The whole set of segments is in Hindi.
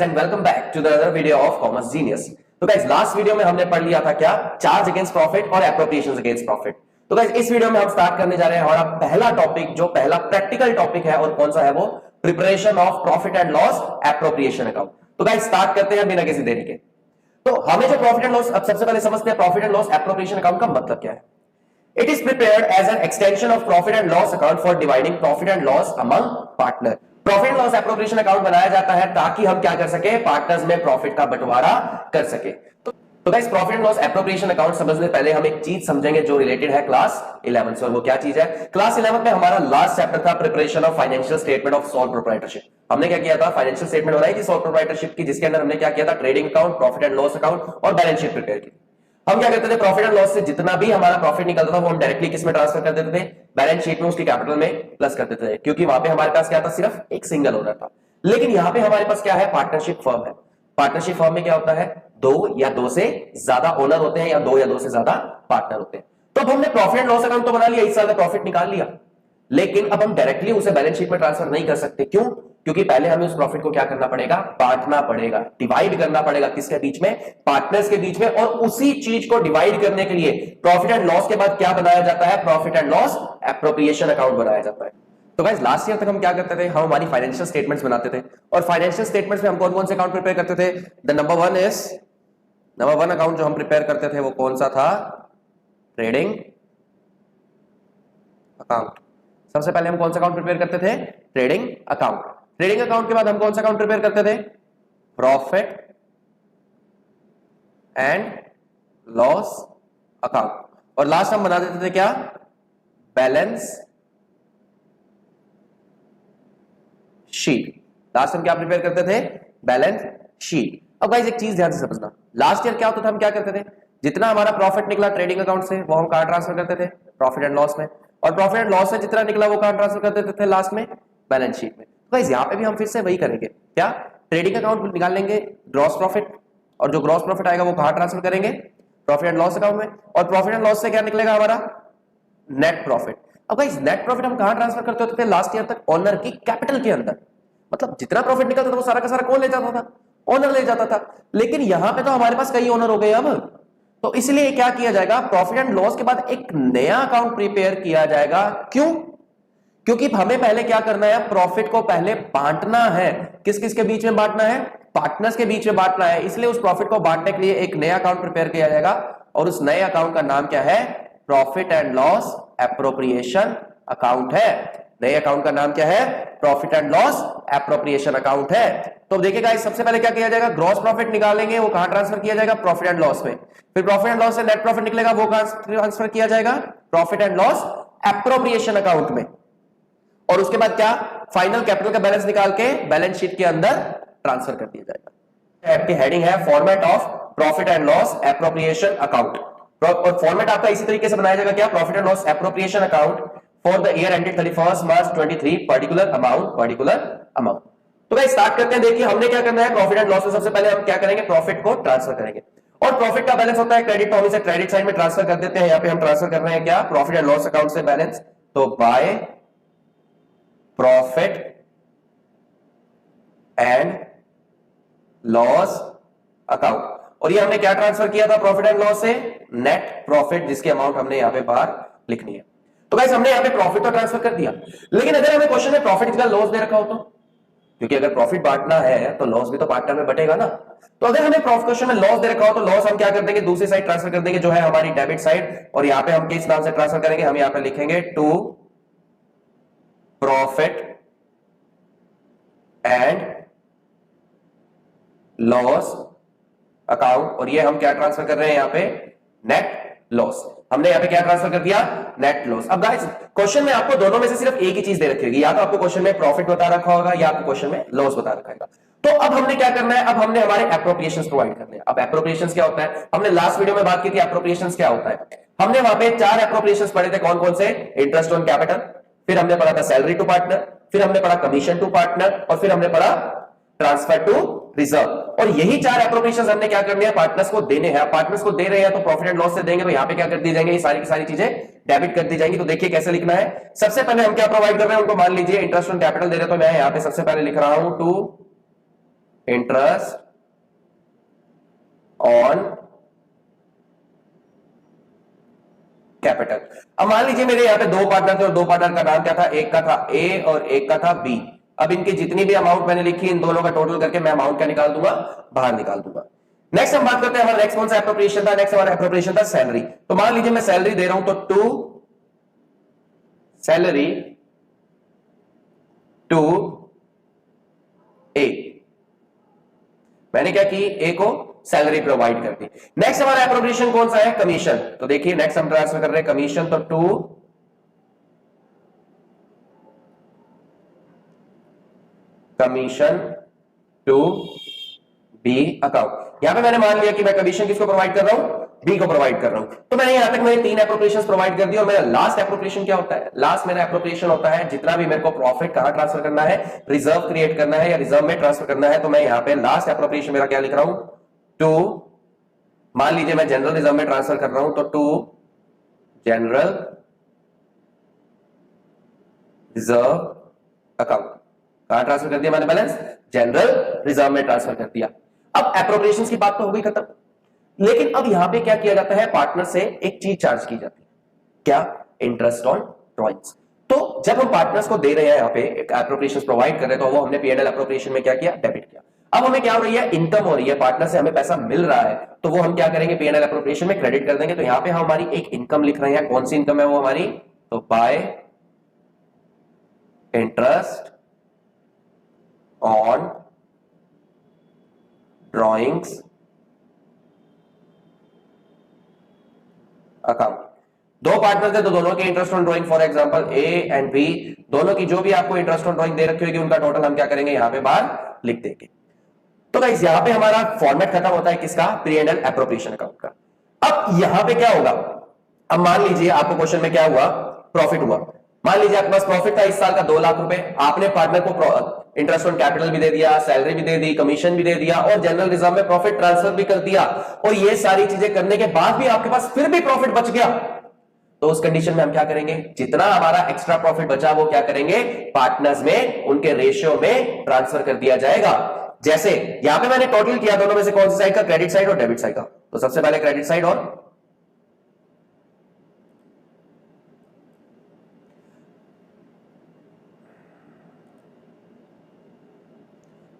And welcome back to the other video of commerce genius. तो गाइस लास्ट वीडियो में हमने पढ़ लिया था क्या, चार्ज अगेंस्ट प्रॉफिट और एप्रोप्रिएशंस अगेंस्ट प्रॉफिट। तो गाइस इस वीडियो में हम स्टार्ट करने जा रहे हैं हमारा पहला टॉपिक, जो पहला प्रैक्टिकल टॉपिक है, और कौन सा है वो, preparation of profit and loss appropriation account. तो गाइस स्टार्ट करते हैं बिना किसी देरी के। तो हमें जो प्रॉफिट एंड लॉस, अब सबसे पहले समझते हैं profit and loss appropriation account का मतलब क्या है। It is prepared as an extension of profit and loss account for dividing profit and loss among partner. Profit and loss appropriation account बनाया जाता है ताकि हम क्या कर सके, पार्टनर्स में प्रॉफिट का बंटवारा कर सके। तो guys profit and loss appropriation account समझने पहले हम एक चीज समझेंगे जो रिलेटेड है क्लास 11 से, और वो क्या चीज है। क्लास 11 में हमारा लास्ट चैप्टर था preparation of financial statement of sole proprietorship. हमने क्या किया था, फाइनेंशियल स्टेटमेंट बनाई थी सोल प्रोप्राइटरशिप की, जिसके अंदर हमने क्या किया था, trading account, profit and loss account और बैलेंस शीट प्रिपेयर की। हम क्या करते थे, प्रॉफिट एंड लॉस से जितना भी हमारा प्रॉफिट निकलता था वो हम डायरेक्टली किस में ट्रांसफर कर देते थे, बैलेंस शीट में, उसकी कैपिटल में प्लस कर देते थे, क्योंकि वहां पे हमारे पास क्या था, सिर्फ एक सिंगल ओनर था। लेकिन यहां पे हमारे पास क्या है, पार्टनरशिप फर्म है। पार्टनरशिप फर्म में क्या होता है, दो या दो से ज्यादा ओनर होते हैं या दो या दो से ज्यादा पार्टनर होते हैं। तो अब हमने प्रॉफिट एंड लॉस अकाउंट तो बना लिया, इस साल का प्रॉफिट निकाल लिया, लेकिन अब हम डायरेक्टली उसे बैलेंस शीट में ट्रांसफर नहीं कर सकते। क्यों? क्योंकि पहले हमें उस प्रॉफिट को क्या करना पड़ेगा, बांटना पड़ेगा, डिवाइड करना पड़ेगा, किसके बीच में, पार्टनर्स के बीच में। और उसी चीज को डिवाइड करने के लिए प्रॉफिट एंड लॉस के बाद क्या बनाया जाता है, profit and loss appropriation account बनाया जाता है। तो गाइस लास्ट ईयर तक हम क्या करते थे, हम हमारी फाइनेंशियल स्टेटमेंट्स बनाते थे, और फाइनेंशियल स्टेटमेंट्स में हम कौन कौन से अकाउंट प्रिपेयर करते थे। द नंबर वन अकाउंट जो हम प्रिपेयर करते थे वो कौन सा था, ट्रेडिंग अकाउंट। सबसे पहले हम कौन सा अकाउंट प्रिपेयर करते थे, ट्रेडिंग अकाउंट। ट्रेडिंग अकाउंट के बाद हम कौन सा अकाउंट प्रिपेयर करते थे, प्रॉफिट एंड लॉस अकाउंट। और लास्ट हम बना देते थे क्या, बैलेंस शीट। लास्ट हम क्या प्रिपेयर करते थे, बैलेंस शीट। अब गाइस एक चीज ध्यान से समझना, लास्ट ईयर क्या होता था, हम क्या करते थे, जितना हमारा प्रॉफिट निकला ट्रेडिंग अकाउंट से वो हम कहां ट्रांसफर करते थे, प्रॉफिट एंड लॉस में, और प्रॉफिट एंड लॉस से जितना निकला वो कहां ट्रांसफर कर देते थे, लास्ट में बैलेंस शीट में। तो गाइस यहां पे भी हम फिर से वही करेंगे, क्या, ट्रेडिंग अकाउंट निकाल लेंगे ग्रॉस प्रॉफिट, और जो ग्रॉस प्रॉफिट आएगा वो कहां ट्रांसफर करेंगे, प्रॉफिट एंड लॉस अकाउंट में, और प्रॉफिट एंड लॉस से क्या निकलेगा हमारा, नेट प्रॉफिट। अब गाइस नेट प्रॉफिट हम कहां ट्रांसफर करते होते थे लास्ट ईयर तक, ओनर की कैपिटल के अंदर। मतलब जितना प्रॉफिट निकलता था वो सारा का सारा कौन ले जाता था, ओनर ले जाता था। लेकिन यहां पे तो हमारे पास कई ओनर हो गए अब, तो इसलिए क्या किया जाएगा, प्रॉफिट एंड लॉस के बाद एक नया अकाउंट प्रिपेयर किया जाएगा। क्यों? क्योंकि हमें पहले क्या करना है, प्रॉफिट को पहले बांटना है। किस किस के बीच में बांटना है, पार्टनर्स के बीच में बांटना है। इसलिए उस प्रॉफिट को बांटने के लिए एक नया अकाउंट प्रिपेयर किया जाएगा, और उस नए अकाउंट का नाम क्या है, profit and loss appropriation account है। नए अकाउंट का नाम क्या है, profit and loss appropriation account है। तो देखिएगा सबसे पहले क्या किया जाएगा, ग्रॉस प्रॉफिट निकालेंगे, वो कहां ट्रांसफर किया जाएगा, प्रॉफिट एंड लॉस में। फिर प्रॉफिट एंड लॉस से नेट प्रॉफिट निकलेगा, वो कहां ट्रांसफर किया जाएगा, profit and loss appropriation account में। और उसके बाद क्या, फाइनल कैपिटल का बैलेंस निकाल के बैलेंस शीट के अंदर ट्रांसफर कर दिया जाएगा। आपकी हेडिंग है format of profit and loss appropriation account. और फॉर्मेट आपका इसी तरीके से बनाया जाएगा क्या, profit and loss appropriation account for the year ended 31 March 23, particular amount. तो गाइस स्टार्ट करते हैं। देखिए हमने क्या करना है, प्रॉफिट एंड लॉस में सबसे पहले हम क्या करेंगे, प्रॉफिट को ट्रांसफर करेंगे। और प्रॉफिट का बैलेंस होता है क्रेडिट, तो हम इसे क्रेडिट साइड में ट्रांसफर कर देते हैं। यहां पे हम ट्रांसफर कर रहे हैं क्या, प्रॉफिट एंड लॉस अकाउंट से बैलेंस, तो by profit and loss account. और ये हमने क्या ट्रांसफर किया था, प्रॉफिट एंड लॉस से नेट प्रॉफिट, जिसकी अमाउंट हमने यहां पे बाहर लिखनी है। तो गाइस हमने यहां पे प्रॉफिट तो ट्रांसफर कर दिया, लेकिन अगर हमें क्वेश्चन में प्रॉफिट का लॉस दे रखा हो तो, क्योंकि अगर प्रॉफिट बांटना है तो लॉस भी तो पार्टनर में बटेगा ना। तो अगर हमें क्वेश्चन में लॉस दे रखा हो तो लॉस हम क्या कर देंगे, दूसरी साइड ट्रांसफर कर देंगे, जो है हमारी डेबिट साइड। और यहां पे हम किस नाम से ट्रांसफर करेंगे, हम यहां पे लिखेंगे to profit and loss account. और ये हम क्या ट्रांसफर कर रहे हैं, यहां पे नेट लॉस। हमने यहां पे क्या ट्रांसफर कर दिया, नेट लॉस। अब गाइस क्वेश्चन में आपको दोनों में से सिर्फ एक ही चीज दे रखी होगी, या तो आपको क्वेश्चन में प्रॉफिट बता रखा होगा या आपको क्वेश्चन में लॉस बता रखा होगा। तो अब हमने क्या करना है, अब हमने हमारे एप्रोप्रिएशंस प्रोवाइड करने हैं। अब एप्रोप्रिएशंस क्या होता है, हमने लास्ट वीडियो में बात की थी एप्रोप्रिएशंस क्या होता है। हमने वहां पे 4 एप्रोप्रिएशंस पढ़े थे, कौन कौन से, इंटरेस्ट ऑन कैपिटल, फिर हमने पढ़ा था सैलरी टू पार्टनर, फिर हमने पढ़ा कमीशन टू पार्टनर, और फिर हमने पढ़ा ट्रांसफर टू रिजर्व। और यही 4 एप्रोप्रिएशंस हमने क्या करनी है, पार्टनर्स को देने हैं। पार्टनर्स को दे रहे हैं तो प्रॉफिट एंड लॉस से देंगे, तो यहां पे क्या कर दी जाएंगे, ये सारी की सारी चीजें डेबिट कर दी जाएंगी। तो देखिए कैसे लिखना है, सबसे पहले हम क्या प्रोवाइड कर रहे हैं उनको, मान लीजिए इंटरेस्ट ऑन कैपिटल दे रहे, तो मैं यहां पे सबसे पहले लिख रहा हूं टू इंटरेस्ट ऑन कैपिटल। अब मान लीजिए मेरे यहां पे दो पार्टनर थे और दो पार्टनर का नाम क्या था, एक का था ए और एक का था बी। अब इनकी जितनी भी अमाउंट मैंने लिखी इन दोनों का टोटल करके मैं अमाउंट क्या निकाल दूंगा, बाहर निकाल दूंगा। नेक्स्ट हम बात करते हैं, हमारा नेक्स्ट कौन सा एप्रोप्रिएशन था, नेक्स्ट हमारा एप्रोप्रिएशन था सैलरी। तो मान लीजिए मैं सैलरी दे रहा हूं, तो टू सैलरी टू ए, मैंने क्या की, ए को सैलरी प्रोवाइड कर दी। नेक्स्ट हमारा एप्रोप्रिएशन कौन सा है, कमीशन। तो देखिए नेक्स्ट हम ट्रांसफर कर रहे हैं कमीशन, तो to commission to B account. यहां पे मैंने मान लिया कि मैं कमीशन किसको प्रोवाइड कर रहा हूं, बी को प्रोवाइड कर रहा हूं। तो मैंने यहां तक मैंने तीन एप्रोप्रिएशंस प्रोवाइड कर दी और मेरा लास्ट एप्रोप्रिएशन क्या होता है, लास्ट मेरा एप्रोप्रिएशन होता है जितना भी मेरे को प्रॉफिट कहां ट्रांसफर करना है, रिजर्व क्रिएट करना है या रिजर्व में ट्रांसफर करना है। तो मैं यहां पे लास्ट एप्रोप्रिएशन मेरा क्या लिख रहा हूं, टू, मान लीजिए मैं जनरल रिजर्व में ट्रांसफर कर रहा हूं, तो टू जनरल रिजर्व अकाउंट। कहां ट्रांसफर कर दिया मैंने बैलेंस, जनरल रिजर्व में ट्रांसफर कर दिया। अब एप्रोप्रिएशंस की बात तो हो गई खत्म, लेकिन अब यहां पे क्या किया जाता है, पार्टनर से एक चीज चार्ज की जाती है, क्या, इंटरेस्ट ऑन ड्रॉइंग्स। तो जब हम पार्टनर्स को दे रहे हैं यहां पे एप्रोप्रिएशंस प्रोवाइड कर रहे हैं, तो वो हमने पीएनएल एप्रोप्रिएशन में क्या किया, डेबिट किया। अब हमें क्या हो रही है, इनकम हो रही है, पार्टनर से हमें पैसा मिल रहा है, तो वो हम क्या करेंगे, पीएनएल एप्रोप्रिएशन में क्रेडिट कर देंगे। तो यहां पे हम हमारी एक इनकम लिख रहे हैं, कौन सी इनकम है वो हमारी, तो by interest on drawings account. दो पार्टनर थे तो दोनों के interest on drawing, for example A and B, दोनों की जो भी आपको इंटरेस्ट ऑन ड्राइंग दे रखी होगी उनका टोटल हम क्या करेंगे, यहां पे बाहर लिख देंगे। तो गाइस यहां पे हमारा फॉर्मेट खत्म होता है किसका, पीएनएल एप्रोप्रिएशन अकाउंट का। अब यहां पे क्या होगा, अब मान लीजिए आपको क्वेश्चन में क्या हुआ, प्रॉफिट हुआ। मान लीजिए आपके पास प्रॉफिट था इस साल का 2 लाख रुपए, आपने पार्टनर को इंटरेस्ट ऑन कैपिटल भी दे दिया, सैलरी भी दे दी, कमीशन भी दे दिया और जनरल रिजर्व में प्रॉफिट ट्रांसफर भी कर दिया, और ये सारी चीजें करने के बाद भी आपके पास फिर भी प्रॉफिट बच गया। तो उस कंडीशन में हम क्या करेंगे, जितना हमारा एक्स्ट्रा प्रॉफिट बचा वो क्या करेंगे, पार्टनर्स में उनके रेशियो में ट्रांसफर कर दिया जाएगा। जैसे यहां पे मैंने टोटल किया दोनों में से कौन सी साइड का, क्रेडिट साइड और डेबिट साइड का। तो सबसे पहले क्रेडिट साइड, और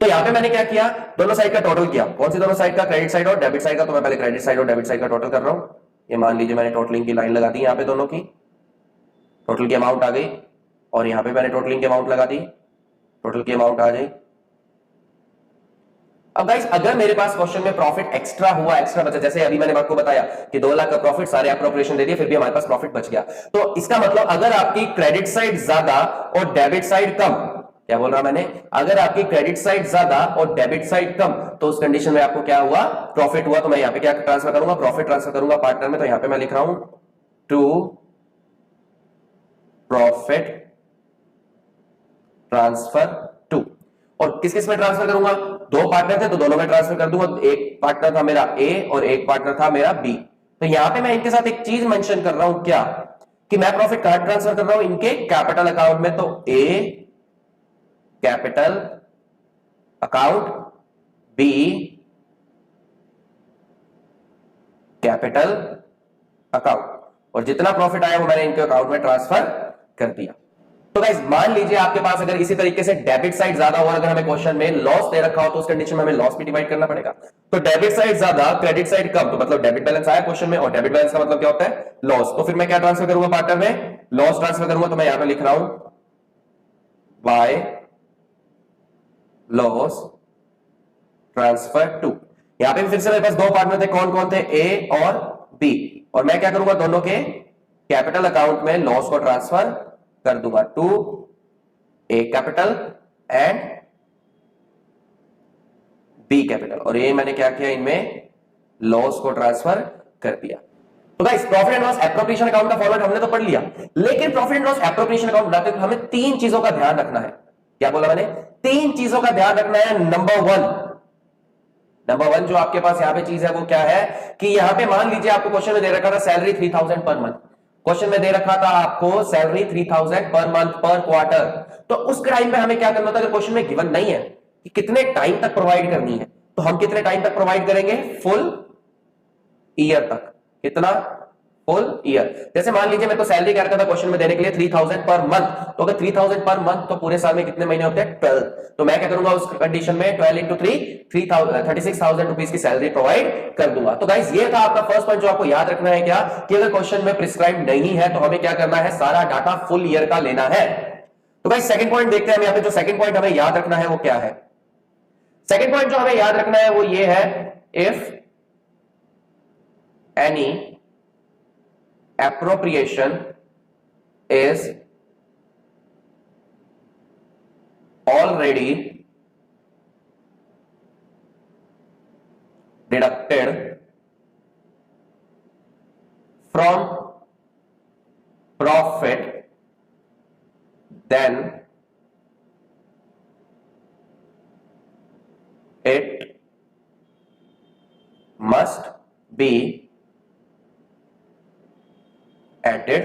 तो यहां पे मैंने क्या किया, दोनों साइड का टोटल किया। कौन सी दोनों साइड का, क्रेडिट साइड और डेबिट साइड का। तो मैं पहले क्रेडिट साइड और डेबिट साइड का टोटल कर रहा हूं। ये मान लीजिए मैंने टोटलिंग की लाइन लगा दी, यहां पे दोनों की टोटल की अमाउंट आ गई, और यहां पे मैंने टोटलिंग की अमाउंट लगा दी, टोटल की अमाउंट आ गई। अब गाइस अगर मेरे पास क्वेश्चन में प्रॉफिट एक्स्ट्रा हुआ, एक्स्ट्रा बचा, जैसे अभी मैंने आपको बताया कि 2 लाख का प्रॉफिट, सारे एप्रोप्रिएशन दे दिए, फिर भी हमारे पास प्रॉफिट बच गया। तो इसका मतलब अगर आपकी क्रेडिट साइड ज्यादा और डेबिट साइड कम, क्या बोल रहा मैंने, अगर आपकी क्रेडिट साइड ज्यादा और डेबिट साइड कम, तो उस कंडीशन में आपको क्या हुआ, प्रॉफिट हुआ। तो मैं यहां पे क्या ट्रांसफर करूंगा, प्रॉफिट ट्रांसफर करूंगा पार्टनर में। तो यहां पे मैं लिख रहा हूं टू प्रॉफिट ट्रांसफर टू, और किस किस में ट्रांसफर करूंगा, दो पार्टनर थे तो दोनों में ट्रांसफर कर दूंगा। एक पार्टनर था मेरा ए और एक पार्टनर था मेरा बी। तो यहां पे मैं इनके साथ एक चीज मेंशन कर रहा हूं, क्या, कि मैं प्रॉफिट कहां ट्रांसफर कर रहा हूं, इनके कैपिटल अकाउंट में। तो A capital account, B capital account, और जितना प्रॉफिट आया वो मैंने इनके अकाउंट में ट्रांसफर कर दिया। तो गाइस मान लीजिए आपके पास अगर इसी तरीके से डेबिट साइड ज्यादा हो, अगर हमें क्वेश्चन में लॉस दे रखा हो, तो उस कंडीशन में हमें लॉस भी डिवाइड करना पड़ेगा। तो डेबिट साइड ज्यादा, क्रेडिट साइड कम, तो मतलब डेबिट बैलेंस आया क्वेश्चन में, और डेबिट बैलेंस का मतलब क्या होता है, लॉस। तो फिर मैं क्या ट्रांसफर करूंगा पार्टनर में, लॉस ट्रांसफर करूंगा। तो मैं यहां पे लिख रहा हूं बाय लॉस ट्रांसफर टू। यहां पे फिर से मेरे पास दो पार्टनर थे, कौन कौन थे, ए और बी, और मैं क्या करूंगा, दोनों के कैपिटल अकाउंट में लॉस को ट्रांसफर कर दूंगा, to A capital and B capital, और ये मैंने क्या किया, इनमें लॉस को ट्रांसफर कर दिया। तो guys profit and loss appropriation account का फॉर्मेट हमने तो पढ़ लिया, लेकिन profit and loss appropriation account बनाते हुए हमें तीन चीजों का ध्यान रखना है। क्या बोला मैंने, तीन चीजों का ध्यान रखना है। नंबर वन जो आपके पास यहां पे चीज है वो क्या है, कि यहां पे मान लीजिए आपको क्वेश्चन में दे रखा था सैलरी 3000 पर मंथ, क्वेश्चन में दे रखा था आपको सैलरी 3000 पर मंथ पर क्वार्टर। तो उस टाइम पे हमें क्या करना होता है, अगर क्वेश्चन में गिवन नहीं है कि कितने टाइम तक प्रोवाइड करनी है, तो हम कितने टाइम तक प्रोवाइड करेंगे, फुल ईयर तक। कितना, फुल ईयर। जैसे मान लीजिए मैं तो सैलरी क्या रखा था क्वेश्चन में देने के लिए 3000 पर मंथ, तो अगर 3000 पर मंथ तो पूरे साल में कितने महीने होते हैं, 12। तो मैं क्या करूंगा उस कंडीशन में 12 इंटू 3 36,000 रुपीज की सैलरी प्रोवाइड कर दूंगा। तो गाइस ये था आपका फर्स्ट पॉइंट जो आपको याद रखना है क्या, कि अगर क्वेश्चन में प्रिस्क्राइब नहीं है तो हमें क्या करना है, सारा डाटा फुल ईयर का लेना है। तो गाइस सेकंड पॉइंट देखते हैं हम यहां पे, जो सेकंड पॉइंट हमें याद रखना है वो क्या है। सेकंड पॉइंट जो हमें याद रखना है वो ये है, if any appropriation is already deducted from profit, then it must be added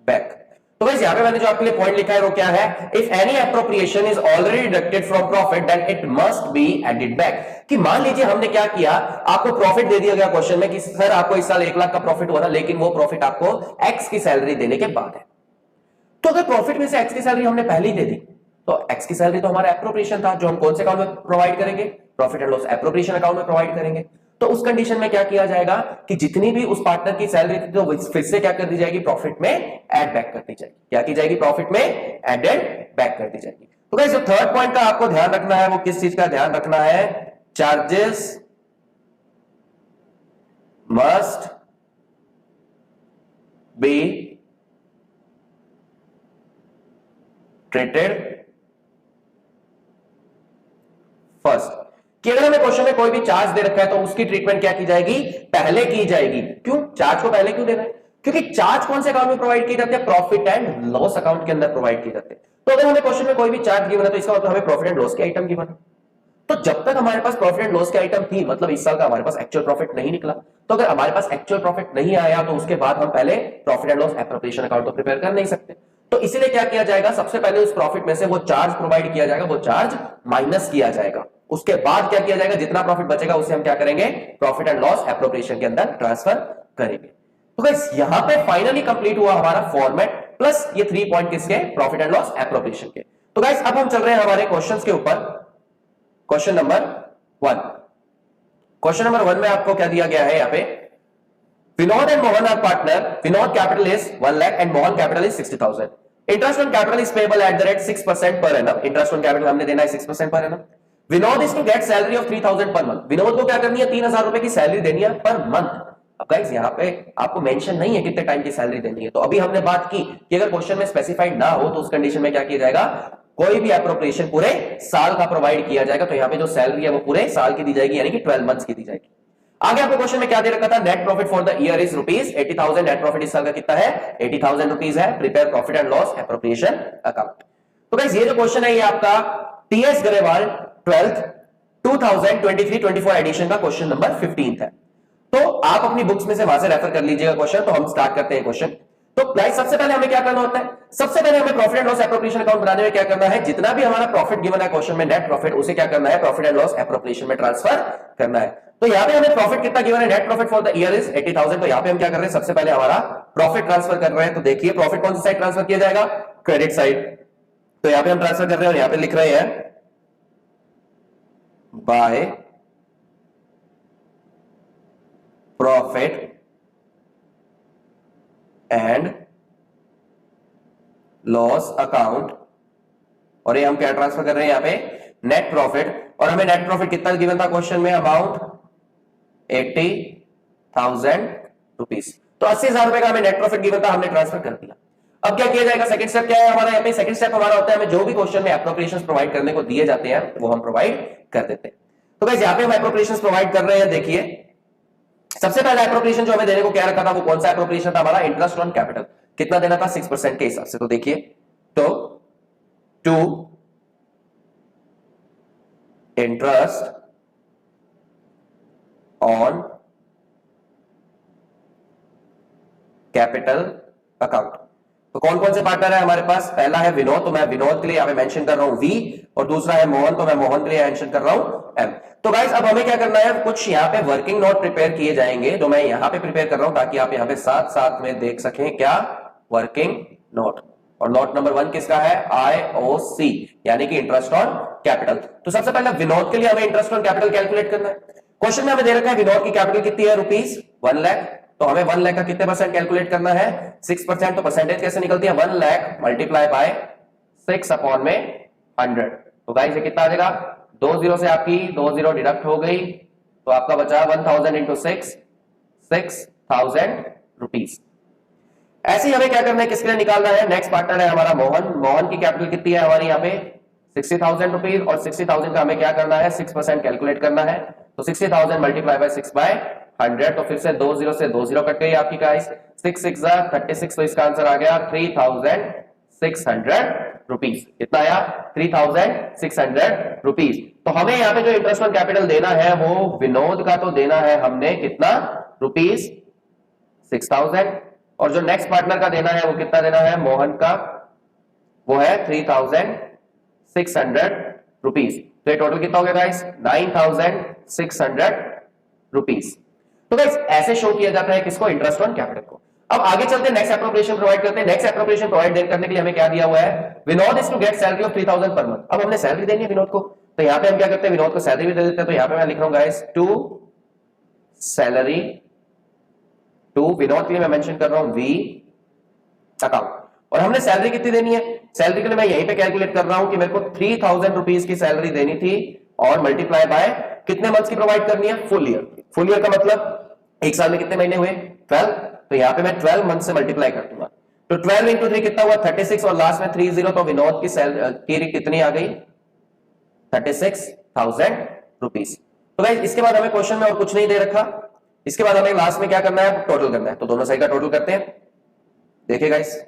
back. तो गाइस यहां पे मैंने जो आपके लिए पॉइंट लिखा है वो क्या है, if any appropriation is already deducted from profit then it must be added back. कि मान लीजिए हमने क्या किया, आपको प्रॉफिट दे दिया गया क्वेश्चन में कि सर आपको इस साल 1 लाख का प्रॉफिट हुआ था, लेकिन वो प्रॉफिट आपको एक्स की सैलरी देने के बाद है। तो अगर प्रॉफिट में से एक्स की सैलरी हमने पहले ही दे दी, तो एक्स की सैलरी तो हमारा एप्रोप्रिएशन था, जो हम कौन से अकाउंट में प्रोवाइड करेंगे, profit and loss appropriation account में प्रोवाइड करेंगे। तो उस कंडीशन में क्या किया जाएगा कि जितनी भी उस पार्टनर की सैलरी थी तो फिर से क्या कर दी जाएगी, प्रॉफिट में ऐड बैक कर दी जाएगी। क्या की जाएगी, प्रॉफिट में एडेड बैक कर दी जाएगी। तो गाइस जो थर्ड पॉइंट का आपको ध्यान रखना है वो किस चीज का ध्यान रखना है, charges must be treated first. कि अगर हमें क्वेश्चन में कोई भी चार्ज दे रखा है तो उसकी ट्रीटमेंट क्या की जाएगी, पहले की जाएगी। क्यों चार्ज को पहले क्यों देना है, क्योंकि चार्ज कौन से अकाउंट में प्रोवाइड किए जाते हैं, प्रॉफिट एंड लॉस अकाउंट के अंदर प्रोवाइड किए जाते हैं। तो अगर हमें क्वेश्चन में कोई भी चार्ज गिवन है तो इसका मतलब हमें प्रॉफिट एंड लॉस के आइटम गिवन है। तो जब तक हमारे पास प्रॉफिट एंड लॉस के आइटम थी, मतलब इस साल का हमारे पास एक्चुअल प्रॉफिट नहीं निकला, तो अगर हमारे पास एक्चुअल प्रॉफिट नहीं आया तो उसके बाद हम पहले profit and loss appropriation account तो प्रिपेयर कर नहीं सकते। तो इसीलिए क्या किया जाएगा, सबसे पहले उस प्रॉफिट में से वो चार्ज प्रोवाइड किया जाएगा, वो चार्ज माइनस किया जाएगा। उसके बाद क्या किया जाएगा, जितना प्रॉफिट बचेगा उसे हम क्या करेंगे, प्रॉफिट एंड लॉस एप्रोप्रिएशन के अंदर ट्रांसफर करेंगे। तो गाइस यहां पे फाइनली कंप्लीट हुआ हमारा फॉर्मेट प्लस ये 3 पॉइंट किसके, प्रॉफिट एंड लॉस एप्रोप्रिएशन के। तो गाइस अब हम चल रहे हैं हमारे क्वेश्चंस के ऊपर। क्वेश्चन नंबर 1, क्वेश्चन नंबर 1 में आपको क्या दिया गया है, यहां पे Vinod and Mohan are partner, Vinod capital is 1 lakh and Mohan capital is 60,000। Interest on capital is payable at the rate 6% per annum. Interest on capital हमने देना है 6% per annum. Vinod is to get salary of 3,000 per month. Vinod को क्या करनी है, 3,000 रुपए की सैलरी देनी है पर मंथ। अब गाइस यहां पे आपको मेंशन नहीं है कितने टाइम की सैलरी देनी है। तो अभी हमने बात की कि अगर क्वेश्चन में स्पेसिफाइड ना हो तो उस कंडीशन में क्या किया जाएगा, कोई भी एप्रोप्रिएशन पूरे साल का प्रोवाइड किया जाएगा। तो यहां पे जो सैलरी है वो पूरे साल की दी जाएगी, यानी कि 12 मंथ्स की दी जाएगी। आगे आपको क्वेश्चन में क्या दे रखा था, net profit for the year is rupees 80,000। Net profit इस साल का कितना है, 80,000 रुपीज है। Prepare profit and loss appropriation account. तो गाइस ये जो क्वेश्चन है ये आपका टीएस गरेवाल 12th 2023-24 एडिशन का क्वेश्चन नंबर 15 है। तो आप अपनी बुक्स में से वहां से रेफर कर लीजिएगा क्वेश्चन। तो हम स्टार्ट करते हैं क्वेश्चन। तो गाइस सबसे पहले हमें क्या करना होता है, सबसे पहले हमें profit and loss appropriation account बनाने में क्या करना है, जितना भी हमारा प्रॉफिट गिवन है क्वेश्चन में नेट प्रॉफिट, उसे क्या करना है, प्रॉफिट एंड लॉस एप्रोप्रिएशन में ट्रांसफर करना है। तो यहां पे हमें प्रॉफिट कितना गिवन है, net profit for the year is 80,000। तो यहां पे हम क्या कर रहे हैं, सबसे पहले हमारा प्रॉफिट ट्रांसफर कर रहे हैं। तो देखिए प्रॉफिट कौन सी साइड ट्रांसफर किया जाएगा, क्रेडिट साइड। तो यहां पे हम ट्रांसफर कर रहे हैं और यहां पे लिख रहे हैं by profit and loss account, और ये हम क्या ट्रांसफर कर रहे हैं यहां पे, नेट प्रॉफिट। और हमें नेट प्रॉफिट कितना गिवन था क्वेश्चन में, अमाउंट 80,000 रुपीज। तो 80,000 रुपए का हमें नेट प्रॉफिट गिवन था, हमने ट्रांसफर कर दिया। अब क्या किया जाएगा, सेकंड स्टेप क्या है हमारा, यहाँ पे सेकंड स्टेप हमारा होता है हमें जो भी क्वेश्चन में एप्रोप्रिएशंस प्रोवाइड करने को दिए जाते हैं वो हम प्रोवाइड कर देते हैं। तो गाइस यहाँ पे हम एप्रोप्रिएशंस प्रोवाइड कर रहे हैं। देखिए सबसे पहला एप्रोप्रिएशन जो हमें देने को क्या रखा था, वो कौन सा एप्रोप्रिएशन था हमारा, इंटरेस्ट ऑन कैपिटल। कितना देना था, 6% के हिसाब से। तो देखिए तो to interest on capital account. तो कौन कौन से पार्टनर है हमारे पास? पहला है विनोद, तो मैं विनोद के लिए यहां पे मेंशन कर रहा हूं वी, और दूसरा है मोहन, तो मैं मोहन के लिए मेंशन कर रहा हूं एम। तो गाइस अब हमें क्या करना है, कुछ यहाँ पे वर्किंग नोट प्रिपेयर किए जाएंगे, जो मैं यहाँ पे प्रिपेयर कर रहा हूं ताकि आप यहाँ पे साथ साथ में देख सकें क्या वर्किंग नोट। और नोट नंबर 1 किसका है? IOC, यानी कि इंटरेस्ट ऑन कैपिटल। तो सबसे पहले विनोद के लिए हमें इंटरेस्ट ऑन कैपिटल कैलकुलेट करना है। क्वेश्चन में हमें दे रखा है विनोद की कैपिटल कितनी है? ₹1 लाख। तो हमें 1 लाख का कितने परसेंट कैलकुलेट करना है? 6%। तो परसेंटेज कैसे निकलती है? 1 लाख मल्टीप्लाई बाय 6 अपॉन में 100। तो गाइस ये कितना आ जाएगा? 2 जीरो से आपकी 2 जीरो डिडक्ट हो गई, तो आपका बचा 1000 इंटू 6, 6000 रुपीज। ऐसे ही हमें क्या करना है, किसके लिए निकालना है? नेक्स्ट पार्टनर है हमारा मोहन। मोहन की कैपिटल कितनी है हमारी यहाँ पे? 60,000 रुपीज, और 60,000 का हमें क्या करना है? 6% कैलकुलेट करना है। तो 60,000 मल्टीप्लाई बाय 6 बाय 100, तो फिर से 2 जीरो से 2 जीरो कट गई आपकी गाइस। 6 6 36, तो इसका आंसर आ गया 3600 रुपीज। कितना आया? 3600 रुपीज। तो हमें यहाँ पे जो इंटरेस्ट ऑन कैपिटल देना है वो विनोद का तो देना है हमने कितना? ₹6000। और जो नेक्स्ट पार्टनर का देना है वो कितना देना है? मोहन का, वो है 3600 रुपीज। तो ये टोटल कितना हो गया गाइस? 9600 रुपीज। तो गाइस ऐसे शो किया जाता है किसको? इंटरेस्ट ऑन कैपिटल को। अब आगे चलते हैं, नेक्स्ट एप्रोप्रिएशन प्रोवाइड करते हैं। नेक्स्ट एप्रोप्रिएशन प्रोवाइड करने के लिए हमें क्या दिया हुआ है? Vinod is to get salary of 3000 per month. अब हमने सैलरी देनी है विनोद को, तो यहां पे हम क्या करते हैं? विनोद को सैलरी भी दे देते हैं। तो यहां पे मैं लिख रहा हूं guys to salary to Vinod के लिए मैं मेंशन कर रहा हूं वी अकाउंट। और हमने सैलरी कितनी देनी है? सैलरी के लिए मैं यहीं पे कैलकुलेट कर रहा हूं कि मेरे को 3000 रुपीज की सैलरी देनी थी, और मल्टीप्लाई बाय कितने मंथ्स की प्रोवाइड करनी है? Full year. फुल ईयर का मतलब एक साल में कितने महीने हुए? 12। तो यहां पे मैं 12 मंथ से मल्टीप्लाई कर दूंगा। तो 12 इंटू 3 कितना हुआ? 36, और लास्ट में 30। तो विनोद की सैलरी कितनी आ गई? 36,000 रुपीज। तो गाइस इसके बाद हमें क्वेश्चन में और कुछ नहीं दे रखा। इसके बाद हमें लास्ट में क्या करना है? टोटल करना है। तो दोनों साइड का टोटल करते हैं। देखिए गाइस,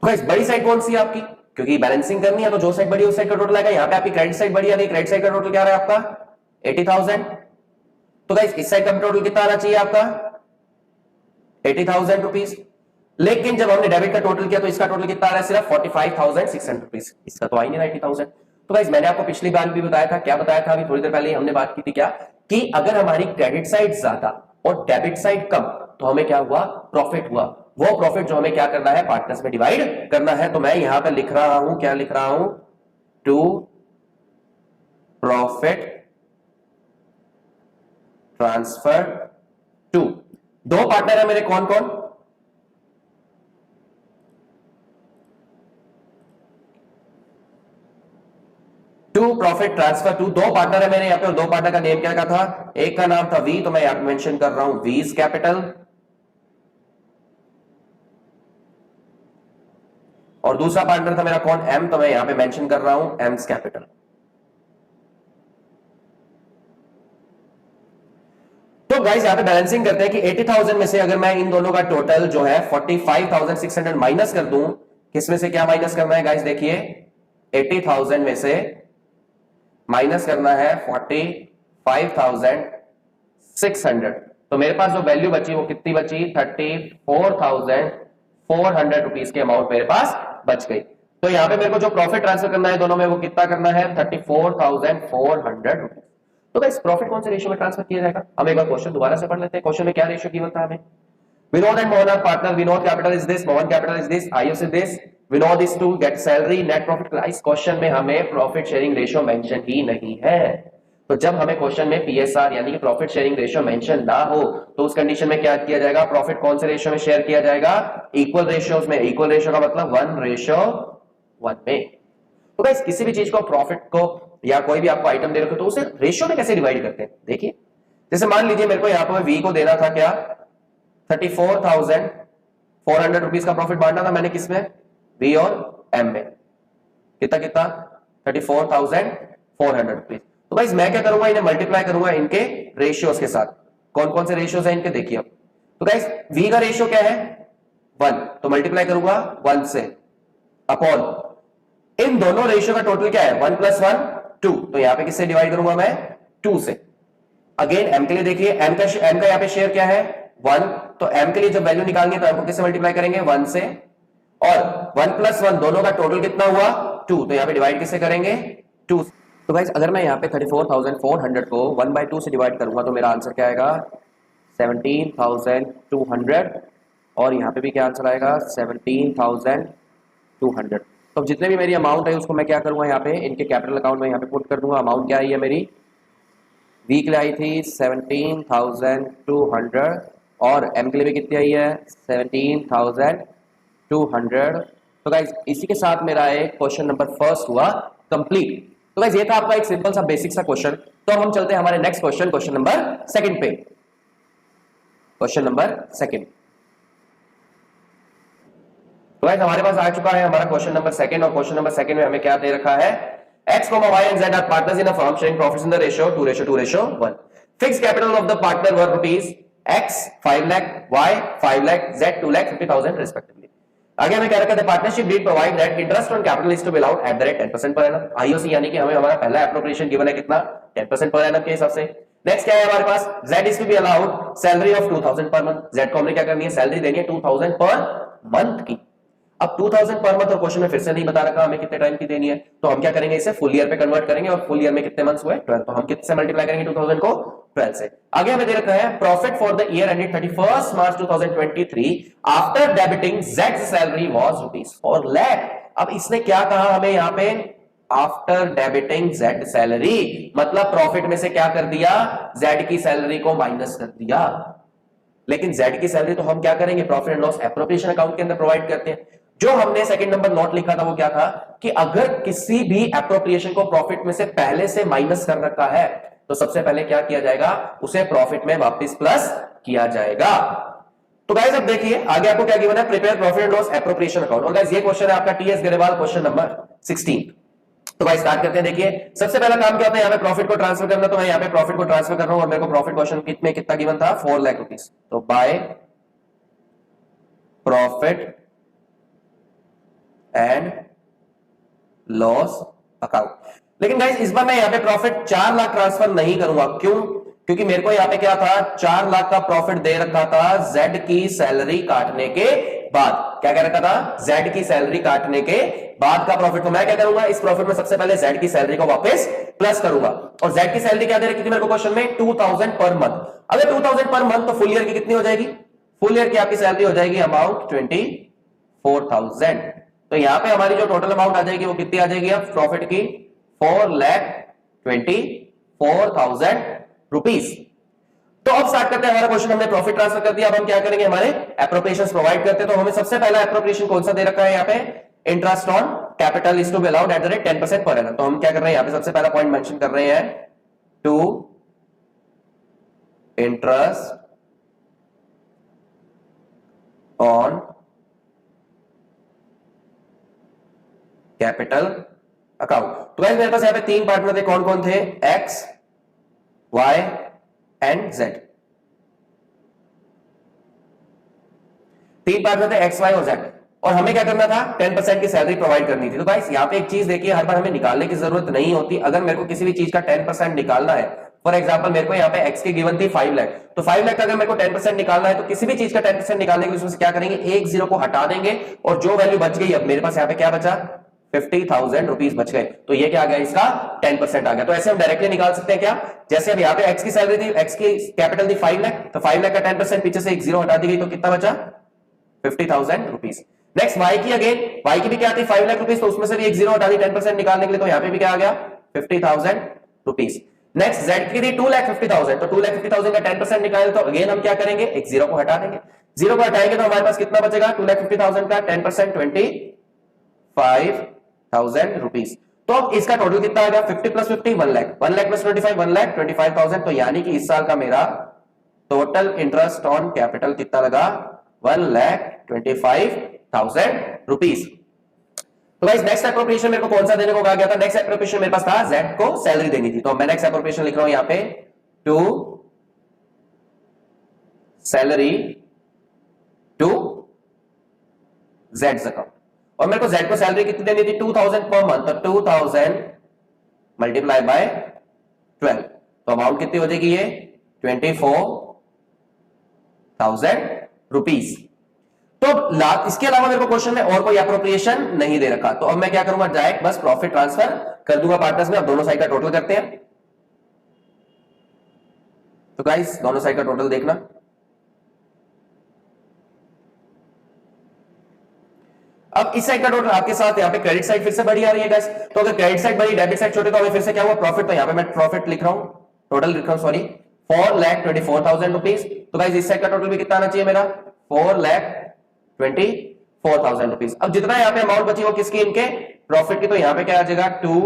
गाइस बड़ी साइड कौन सी है आपकी? क्योंकि बैलेंसिंग करनी है तो जो साइड बड़ी है उस साइड का टोटल आएगा। यहां पे आपकी क्रेडिट साइड बड़ी आ रही है, क्रेडिट साइड का टोटल क्या आ रहा है आपका? 80,000। तो गाइस इस साइड का टोटल कितना आना चाहिए आपका? 80,000 रुपीज। लेकिन जब हमने डेबिट का टोटल किया तो इसका टोटल कितना आ रहा है? सिर्फ 45,600 रुपीज। इसका तो आ ही नहीं रहा 80,000। तो गाइस मैंने आपको पिछली बार भी बताया था, क्या बताया था? अभी थोड़ी देर पहले हमने बात की थी क्या, कि अगर हमारी क्रेडिट साइड ज्यादा और डेबिट साइड कम तो हमें क्या हुआ? प्रॉफिट हुआ। वो प्रॉफिट जो हमें क्या करना है? पार्टनर्स में डिवाइड करना है। तो मैं यहां पर लिख रहा हूं, क्या लिख रहा हूं? To profit transfer to. दो पार्टनर है मेरे, कौन कौन? To profit transfer to. दो पार्टनर है मेरे यहाँ पे, और दो पार्टनर का नेम क्या का था? एक का नाम था वी, तो मैं यहां पे मेंशन कर रहा हूं वीज कैपिटल, और दूसरा पार्टनर था मेरा कौन? एम, तो मैं यहां पे मेंशन कर रहा हूं एम्स कैपिटल। तो गाइस यहां पे बैलेंसिंग करते हैं कि 80,000 में से अगर मैं इन दोनों का टोटल जो है 45,600 माइनस कर दूं, किसमें से क्या माइनस करना है गाइस? देखिए 80,000 में से माइनस करना है 45,600। तो मेरे पास जो वैल्यू बची वो कितनी बची? 34,400 रुपीज के अमाउंट मेरे पास बच गई। तो यहां पे मेरे को जो प्रॉफिट ट्रांसफर करना है दोनों में, वो कितना करना है? 34,400 रुपीज। तो गाइस प्रॉफिट कौन से रेशियो में ट्रांसफर किया जाएगा? हम एक बार क्वेश्चन दोबारा से पढ़ लेते हैं। क्वेश्चन में क्या रेशियो गिवन था हमें? Vinod and Mohan are partner. Vinod capital is this, Mohan capital is this, IOC is this. Vinod is to get salary, net profit. इस क्वेश्चन में हमें प्रॉफिट शेयरिंग रेशियो मेंशन ही नहीं है। तो जब हमें क्वेश्चन में PSR यानी कि प्रॉफिट शेयरिंग रेशियो मेंशन ना हो तो उस कंडीशन में क्या किया जाएगा? प्रॉफिट कौन से रेशियो में शेयर किया जाएगा? इक्वल रेशियोज में। इक्वल रेशियो का मतलब 1:1 में। तो गाइस किसी भी चीज को, प्रॉफिट को या कोई भी आपको आइटम दे रखे तो उसे रेशियो में कैसे डिवाइड करते हैं? देखिए जैसे मान लीजिए मेरे को यहां पर वी को देना था क्या? 34,400 रुपीज का प्रॉफिट बांटना था मैंने किसमें? वी और एम में। कितना कितना? 34,400 रुपीज। तो गाइस मैं क्या करूंगा? इन्हें मल्टीप्लाई करूंगा इनके रेशियोज के साथ। कौन कौन से रेशियोज हैं इनके? देखिए अब तो गाइस वी का रेशियो क्या है? 1, तो मल्टीप्लाई करूंगा 1 से। अपॉन इन दोनों रेशियो का टोटल क्या है 1 + 1 2, तो यहां पे किससे डिवाइड करूंगा मैं 2 से। अगेन m के लिए देखिए m का यहां पे शेयर क्या है 1, तो m के लिए जब वैल्यू निकालनी है तो m को किससे मल्टीप्लाई करेंगे 1 से, और 1 + 1 दोनों का टोटल कितना हुआ 2, तो यहां पे डिवाइड किससे करेंगे 2। तो गाइस अगर मैं यहां पे 34,400 को 1/2 से डिवाइड करूंगा तो मेरा आंसर क्या आएगा 17,200, और यहां पे भी क्या आंसर आएगा 17,200। तो जितने भी मेरी अमाउंट है उसको मैं क्या करूंगा यहाँ पे इनके कैपिटल अकाउंट में यहाँ पे पुट कर दूंगा। अमाउंट क्या आई है मेरी वीक आई थी 17,200, और एम के लिए भी कितनी आई है 17,200। तो गाइज इसी के साथ मेरा एक क्वेश्चन नंबर फर्स्ट हुआ कंप्लीट। तो गाइज ये था आपका एक सिंपल सा बेसिक सा क्वेश्चन। तो हम चलते हैं हमारे नेक्स्ट क्वेश्चन नंबर सेकंड पे। क्वेश्चन नंबर सेकंड, तो गाइस हमारे पास आ चुका है हमारा क्वेश्चन नंबर सेकंड, और क्वेश्चन नंबर सेकंड में हमें क्या दे रखा है x, y and z are partners in a firm sharing profits in the ratio 2:1. Fixed capital of the partner were rupees x 5 lakh, y 5 lakh, z 2,50,000 respectively. आगे हमें क्या रखा था partnership deed provide that interest on capital is to be allowed at the rate 10% per annum. IOC यानी कि हमें हमारा पहला एप्रोप्रिएशन गिवन है कितना 10% पर एनम के हिसाब से। नेक्स्ट क्या है हमारे पास z is to be allowed salary of 2,000 per month. z को हमने क्या करनी है सैलरी देनी है 2,000 पर मंथ की। अब 2,000 पर मंथ और क्वेश्चन में फिर से नहीं बता रखा हमें कितने टाइम की देनी है, तो हम क्या करेंगे इसे फुल ईयर पे कन्वर्ट करेंगे, और फुल ईयर में कितने मंथ्स हुए 12, तो हम कितने से मल्टीप्लाई करेंगे 2,000 को 12 से। आगे हमें दे रखा है profit for the year ended 31 March 2023 after debiting Z salary was ₹4 lakh. अब इसने क्या कहा हमें यहाँ पे आफ्टर डेबिटिंग जेड सैलरी, मतलब प्रॉफिट में से क्या कर दिया जेड की सैलरी को माइनस कर दिया। लेकिन जेड की सैलरी तो हम क्या करेंगे profit and loss appropriation account के अंदर प्रोवाइड करते हैं। जो हमने सेकंड नंबर नोट लिखा था वो क्या था कि अगर किसी भी एप्रोप्रिएशन को प्रॉफिट में से पहले से माइनस कर रखा है तो सबसे पहले क्या किया जाएगा उसे प्रॉफिट में वापस प्लस किया जाएगा। तो गाइस अब देखिए आगे आपको क्या गिवन है prepare profit and loss appropriation account, और गाइस ये क्वेश्चन है आपका टीएस गरेवाल क्वेश्चन नंबर 16। तो भाई स्टार्ट करते हैं। देखिए सबसे पहला काम क्या होता है यहाँ पे प्रॉफिट को ट्रांसफर करना, तो मैं यहाँ पे प्रॉफिट को ट्रांसफर कर रहा हूं और मेरे को प्रॉफिट क्वेश्चन में कितना गिवन था 4 लाख रुपीस। तो by profit and loss account. लेकिन गाइस इस बार मैं यहां पे प्रॉफिट 4 लाख ट्रांसफर नहीं करूंगा, क्यों? क्योंकि मेरे को यहां पे क्या था 4 लाख का प्रॉफिट दे रखा था जेड की सैलरी काटने के बाद। क्या कह रखा था जेड की सैलरी काटने के बाद का प्रॉफिट। तो मैं क्या करूंगा इस प्रॉफिट में सबसे पहले जेड की सैलरी को वापस प्लस करूंगा, और जेड की सैलरी क्या दे रखी थी मेरे को क्वेश्चन में 2,000 पर मंथ। अगर 2,000 पर मंथ तो फुल ईयर की कितनी हो जाएगी, फुल ईयर की आपकी सैलरी हो जाएगी अमाउंट 24,000। तो यहां पे हमारी जो टोटल अमाउंट आ जाएगी वो कितनी आ जाएगी अब प्रॉफिट की 4,24,000 रुपीस। तो अब स्टार्ट करते हैं हमारा क्वेश्चन। हमने प्रॉफिट ट्रांसफर कर दिया, अब हम क्या करेंगे हमारे एप्रोप्रिएशंस प्रोवाइड करते हैं। तो हमें सबसे पहला एप्रोप्रिएशन कौन सा दे रखा है यहाँ पे interest on capital is to be allowed at the rate 10% per annum. तो हम क्या कर रहे हैं यहाँ पे सबसे पहला पॉइंट मेंशन कर रहे हैं to interest on capital account. तो गाइस मेरे पास यहां पे 3 पार्टनर थे, कौन कौन थे X Y and Z. 3 partner थे एक्स वाई और जेड, और हमें क्या करना था 10% की सैलरी प्रोवाइड करनी थी। तो गाइस यहां पे एक चीज देखिए हर बार हमें निकालने की जरूरत नहीं होती। अगर मेरे को किसी भी चीज का 10% निकालना है, फॉर एग्जांपल मेरे को यहाँ पे एक्स की गिवन थी 5 लाख, तो 5 लाख का अगर मेरे को 10% निकालना है तो किसी भी चीज का 10% निकालने के लिए उसमें से क्या करेंगे एक जीरो को हटा देंगे, और जो वैल्यू बच गई अब मेरे पास यहाँ पे क्या बचा 50,000 रुपीस बच गए। तो ये क्या आ गया इसका 10% आ गया। तो ऐसे हम डायरेक्टली निकाल सकते हैं क्या, जैसे अब यहाँ पे एक्स की सैलरी थी, एक्स की कैपिटल थी 5 लाख, तो 5 लाख का 10% पीछे से एक जीरो हटा दी गई तो कितना बचा 50,000 रुपीस। नेक्स्ट वाई की, अगेन वाई की भी क्या थी 5 लाख रुपीस, तो उसमें से भी एक जीरो हटा दी 10% निकालने के लिए, तो यहाँ पे भी क्या आ गया 50,000 रुपीस। नेक्स्ट जेड की थी 2,50,000, तो 2,50,000 का 10% निकाले तो अगेन हम क्या करेंगे एक जीरो को हटा देंगे। जीरो को हटाएंगे तो हमारे पास कितना बचेगा 2,50,000 का 10% 25,000 रुपीस। तो अब इसका टोटल कितना आ गया 50 प्लस 50 1 लाख, 1 लाख प्लस 25 1,25,000। तो यानी कि इस साल का मेरा टोटल इंटरेस्ट ऑन कैपिटल कितना लगा 1,25,000 रुपीस। तो गाइस नेक्स्ट एप्रोप्रिएशन मेरे को कौन सा देने को कहा गया था, नेक्स्ट एप्रोप्रिएशन मेरे पास था जेड को सैलरी देनी थी। तो मैं नेक्स्ट एप्रोप्रिएशन लिख रहा हूं यहां पे टू सैलरी टू जेड्स अकाउंट। और मेरे को Z को सैलरी कितनी देनी थी 2000 पर मंथ, तो 2000 मल्टीप्लाई बाय 12, तो अमाउंट कितनी हो जाएगी ये 24,000 रुपीज। तो इसके अलावा मेरे को क्वेश्चन में और कोई अप्रोप्रिएशन नहीं दे रखा, तो अब मैं क्या करूंगा डायरेक्ट बस प्रॉफिट ट्रांसफर कर दूंगा पार्टनर्स में। अब दोनों साइड का टोटल करते हैं। तो गाइस दोनों साइड का टोटल देखना, अब इस साइड का टोटल आपके साथ यहाँ पे क्रेडिट साइड फिर से बढ़ी आ रही है गाइस, तो अगर क्रेडिट साइड बढ़ी डेबिट साइड छोटे तो हमें फिर से क्या हुआ प्रॉफिट, तो यहाँ पे मैं प्रॉफिट लिख रहा हूं, टोटल लिख रहा हूं सॉरी 4,24,000 रुपीज। तो गाइस इस साइड का टोटल भी कितना आना चाहिए मेरा 4,24,000 रुपीज। अब जितना यहाँ पे अमाउंट बची वो किसकी, इनके प्रॉफिट की, तो यहाँ पे क्या आ जाएगा टू